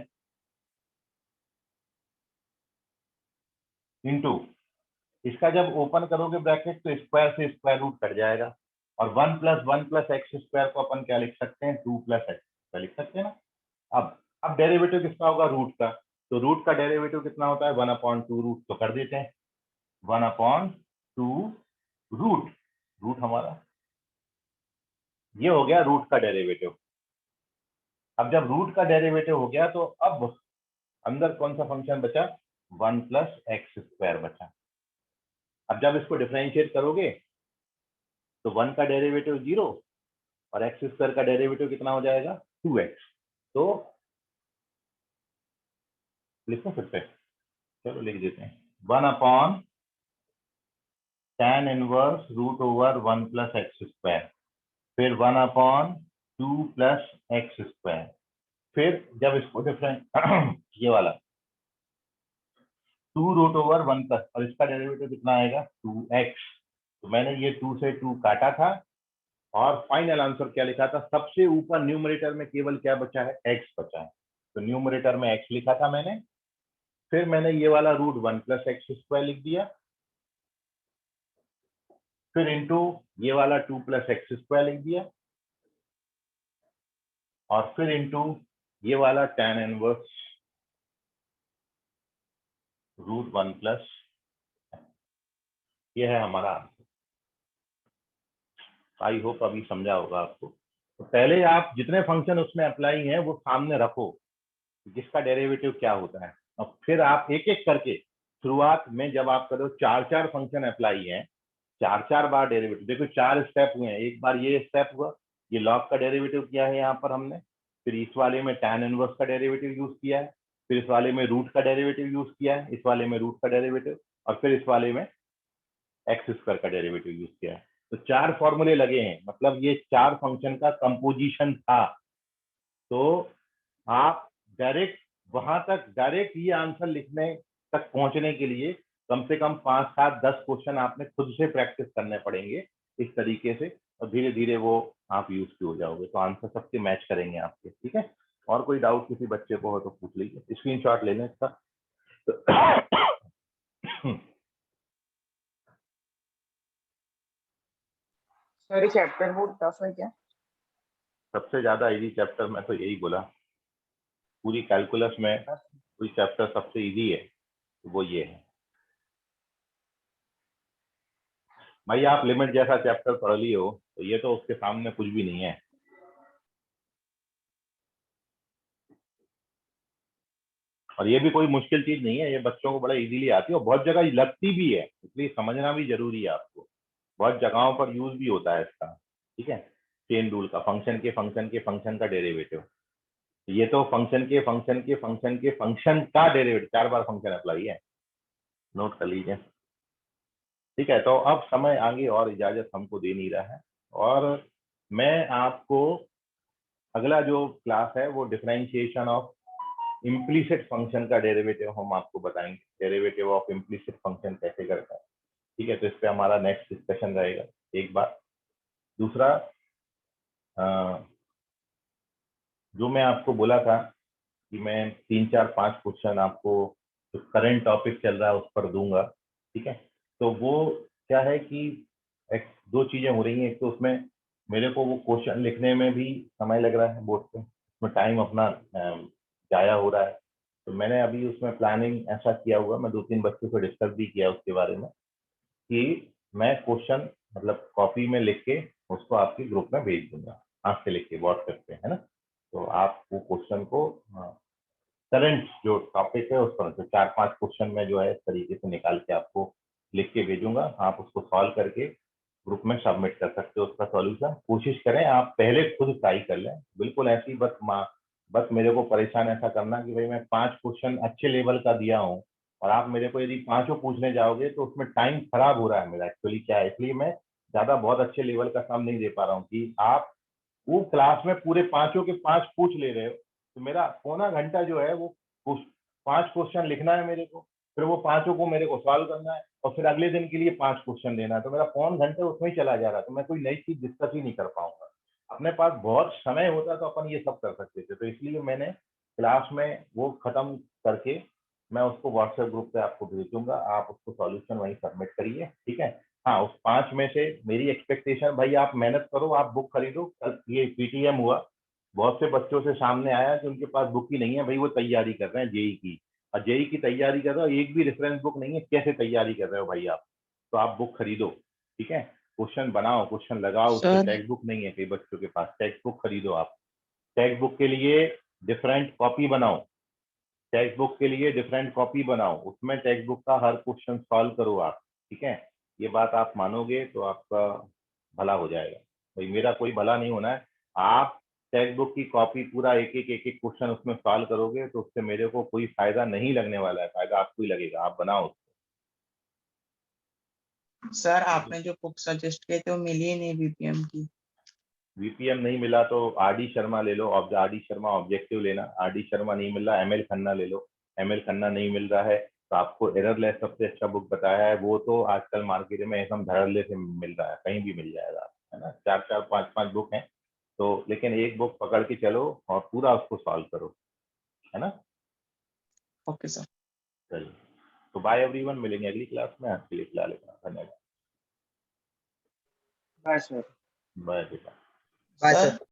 इंटू इसका जब ओपन करोगे ब्रैकेट तो स्क्वायर से स्क्वायर रूट कट जाएगा, और 1 + 1 + x स्क्वायर को अपन क्या लिख सकते हैं, 2 + x स्क्वायर लिख सकते हैं ना। अब डेरिवेटिव किसका होगा, रूट का। तो रूट का डेरिवेटिव कितना होता है, 1/2 रूट, तो कर देते हैं 1/2 रूट, रूट हमारा ये हो गया रूट का डेरिवेटिव। अब जब रूट का डेरिवेटिव हो गया तो अब अंदर कौन सा फंक्शन बचा, 1 + x स्क्वायर बचा। अब जब इसको डिफरेंशिएट करोगे तो 1 का डेरिवेटिव 0 और x स्क्वायर का डेरिवेटिव कितना हो जाएगा, 2x। तो लिखो फिर से, चलो लिख देते हैं 1/tan इनवर्स √1 + x स्क्वायर, फिर 1/2 + x स्क्वायर, फिर जब इसको डिफरेंट ये वाला 2√1 प्लस, और इसका डेरिवेटिव कितना आएगा, 2x। तो मैंने ये 2 से 2 काटा था और फाइनल आंसर क्या लिखा था, सबसे ऊपर न्यूमरेटर में केवल क्या बचा है, x बचा है। तो न्यूमरेटर में x लिखा था मैंने, फिर मैंने ये वाला √1 + x स्क्वायर लिख दिया, फिर इंटू ये वाला 2 + x स्क्वायर लिख दिया, और फिर इंटू ये वाला tan इनवर्स √1 +, ये है हमारा आंसर। आई होप अभी समझा होगा आपको। तो पहले आप जितने फंक्शन उसमें अप्लाई हैं वो सामने रखो, जिसका डेरिवेटिव क्या होता है, और फिर आप एक एक करके शुरुआत में जब आप करो 4 फंक्शन अप्लाई हैं, 4 बार डेरिवेटिव, देखो 4 स्टेप हुए हैं। एक बार ये स्टेप हुआ, ये लॉग का डेरिवेटिव किया है यहाँ पर हमने, फिर इस वाले में tan इनवर्स का डेरिवेटिव यूज किया है, फिर इस वाले में रूट का डेरिवेटिव यूज किया है, इस वाले में रूट का डेरिवेटिव, और फिर इस वाले में एक्स स्क्वायर का डेरिवेटिव यूज किया है। तो 4 फॉर्मूले लगे हैं, मतलब ये 4 फंक्शन का कंपोजिशन था। तो आप डायरेक्ट वहां तक, डायरेक्ट ये आंसर लिखने तक पहुंचने के लिए कम से कम 5, 7, 10 क्वेश्चन आपने खुद से प्रैक्टिस करने पड़ेंगे इस तरीके से, और धीरे धीरे वो आप यूज हो जाओगे, तो आंसर सबके मैच करेंगे आपके। ठीक है, और कोई डाउट किसी बच्चे को हो तो पूछ लीजिए, स्क्रीनशॉट ले लें इसका। सर ये चैप्टर बहुत टफ है क्या? सबसे ज्यादा इजी चैप्टर मैं तो यही बोला, पूरी कैलकुलस में कोई चैप्टर सबसे इजी है तो वो ये है। भाई आप लिमिट जैसा चैप्टर पढ़ लिए हो तो ये तो उसके सामने कुछ भी नहीं है। और ये भी कोई मुश्किल चीज नहीं है, ये बच्चों को बड़ा इजीली आती है और बहुत जगह लगती भी है, इसलिए समझना भी जरूरी है आपको। बहुत जगहों पर यूज भी होता है इसका। ठीक है, चेन रूल का, फंक्शन का डेरिवेटिव, ये तो फंक्शन का डेरिवेटिव 4 बार फंक्शन अप्लाई है, नोट कर लीजिए। ठीक है, तो अब समय आगे और इजाजत हमको दे नहीं रहा है, और मैं आपको अगला जो क्लास है वो डिफरेंशिएशन ऑफ इम्प्लीसिट फंक्शन का डेरिवेटिव हम आपको बताएंगे, डेरिवेटिव ऑफ इम्प्लीसिट फंक्शन कैसे करता है। ठीक है, तो इस पे हमारा नेक्स्ट डिस्कशन रहेगा एक बार। दूसरा जो मैं आपको बोला था कि मैं 3, 4, 5 क्वेश्चन आपको जो करंट टॉपिक चल रहा है उस पर दूंगा। ठीक है, तो वो क्या है कि एक 2 चीजें हो रही हैं। एक तो उसमें मेरे को वो क्वेश्चन लिखने में भी समय लग रहा है बोर्ड पे, उसमें टाइम अपना जाया हो रहा है। तो मैंने अभी उसमें प्लानिंग ऐसा किया हुआ, मैं 2-3 बच्चों से डिस्कस भी किया उसके बारे में, कि मैं क्वेश्चन मतलब कॉपी में लिख के उसको आपके ग्रुप में भेज दूंगा, हाथ से लिख के व्हाट्सएप पे, है ना। तो आप वो क्वेश्चन को करंट जो टॉपिक है उस पर, तो 4-5 क्वेश्चन में जो है इस तरीके से निकाल के आपको लिख के भेजूंगा, आप उसको सॉल्व करके ग्रुप में सबमिट कर सकते हो उसका सॉल्यूशन। कोशिश करें आप पहले खुद ट्राई कर लें, बिल्कुल ऐसी बस मेरे को परेशान ऐसा करना कि भाई मैं 5 क्वेश्चन अच्छे लेवल का दिया हूँ और आप मेरे को यदि 5 पूछने जाओगे तो उसमें टाइम खराब हो रहा है मेरा, एक्चुअली क्या है, इसलिए मैं ज्यादा बहुत अच्छे लेवल का काम नहीं दे पा रहा हूँ कि आप वो क्लास में पूरे 5 के 5 पूछ ले रहे हो, तो मेरा पौना घंटा जो है वो 5 क्वेश्चन लिखना है मेरे को, फिर वो 5 को मेरे को सॉल्व करना है और फिर अगले दिन के लिए 5 क्वेश्चन देना है, तो मेरा पौन घंटे उसमें ही चला जा रहा है, तो मैं कोई नई चीज डिस्कस ही नहीं कर पाऊंगा। अपने पास बहुत समय होता तो अपन ये सब कर सकते थे, तो इसलिए मैंने क्लास में वो खत्म करके मैं उसको व्हाट्सएप ग्रुप पे आपको भेज दूंगा, आप उसको सॉल्यूशन वहीं सबमिट करिए, ठीक है। हाँ, उस 5 में से मेरी एक्सपेक्टेशन भाई आप मेहनत करो, आप बुक खरीदो। कल ये पीटीएम हुआ, बहुत से बच्चों से सामने आया कि उनके पास बुक ही नहीं है भाई, वो तैयारी कर रहे हैं जेई की, और जेई की तैयारी कर रहे हो, एक भी रेफरेंस बुक नहीं है, कैसे तैयारी कर रहे हो भाई आप? तो आप बुक खरीदो, ठीक है। क्वेश्चन बनाओ, क्वेश्चन लगाओ, उसके सर टेक्स्ट बुक नहीं है कई बच्चों के पास, टेक्स्ट बुक खरीदो आप। टेक्स्ट बुक के लिए डिफरेंट कॉपी बनाओ, टेक्स्ट बुक के लिए डिफरेंट कॉपी बनाओ, उसमें टेक्स्ट बुक का हर क्वेश्चन सॉल्व करो आप, ठीक है। ये बात आप मानोगे तो आपका भला हो जाएगा। भाई मेरा कोई भला नहीं होना है, आप टेक्स्ट बुक की कॉपी पूरा एक एक क्वेश्चन उसमें सॉल्व करोगे तो उससे मेरे को कोई फायदा नहीं लगने वाला है, फायदा आपको ही लगेगा, आप बनाओ उसको। सर आपने जो बुक सजेस्ट किए थे वो मिली ही नहीं बीपीएम की। वीपीएम नहीं मिला तो आरडी शर्मा ले लो, आरडी शर्मा ऑब्जेक्टिव लेना, आरडी शर्मा नहीं मिल रहा एमएल खन्ना ले लो, एमएल खन्ना नहीं मिल रहा है तो आपको एररलेस सबसे अच्छा बुक बताया है, वो तो आजकल मार्केट में एकदम धड़ल्ले से मिल रहा है, कहीं भी मिल जाएगा, है ना। 4 5 बुक हैं तो, लेकिन एक बुक पकड़ के चलो और पूरा उसको सॉल्व करो, है ना। Okay sir. चलिए, तो बाय एवरीवन, मिलेंगे अगली क्लास में, आज के लिए फिलहाल इतना, धन्यवाद। Bye sir. बाय बेटा। Bye sir sir.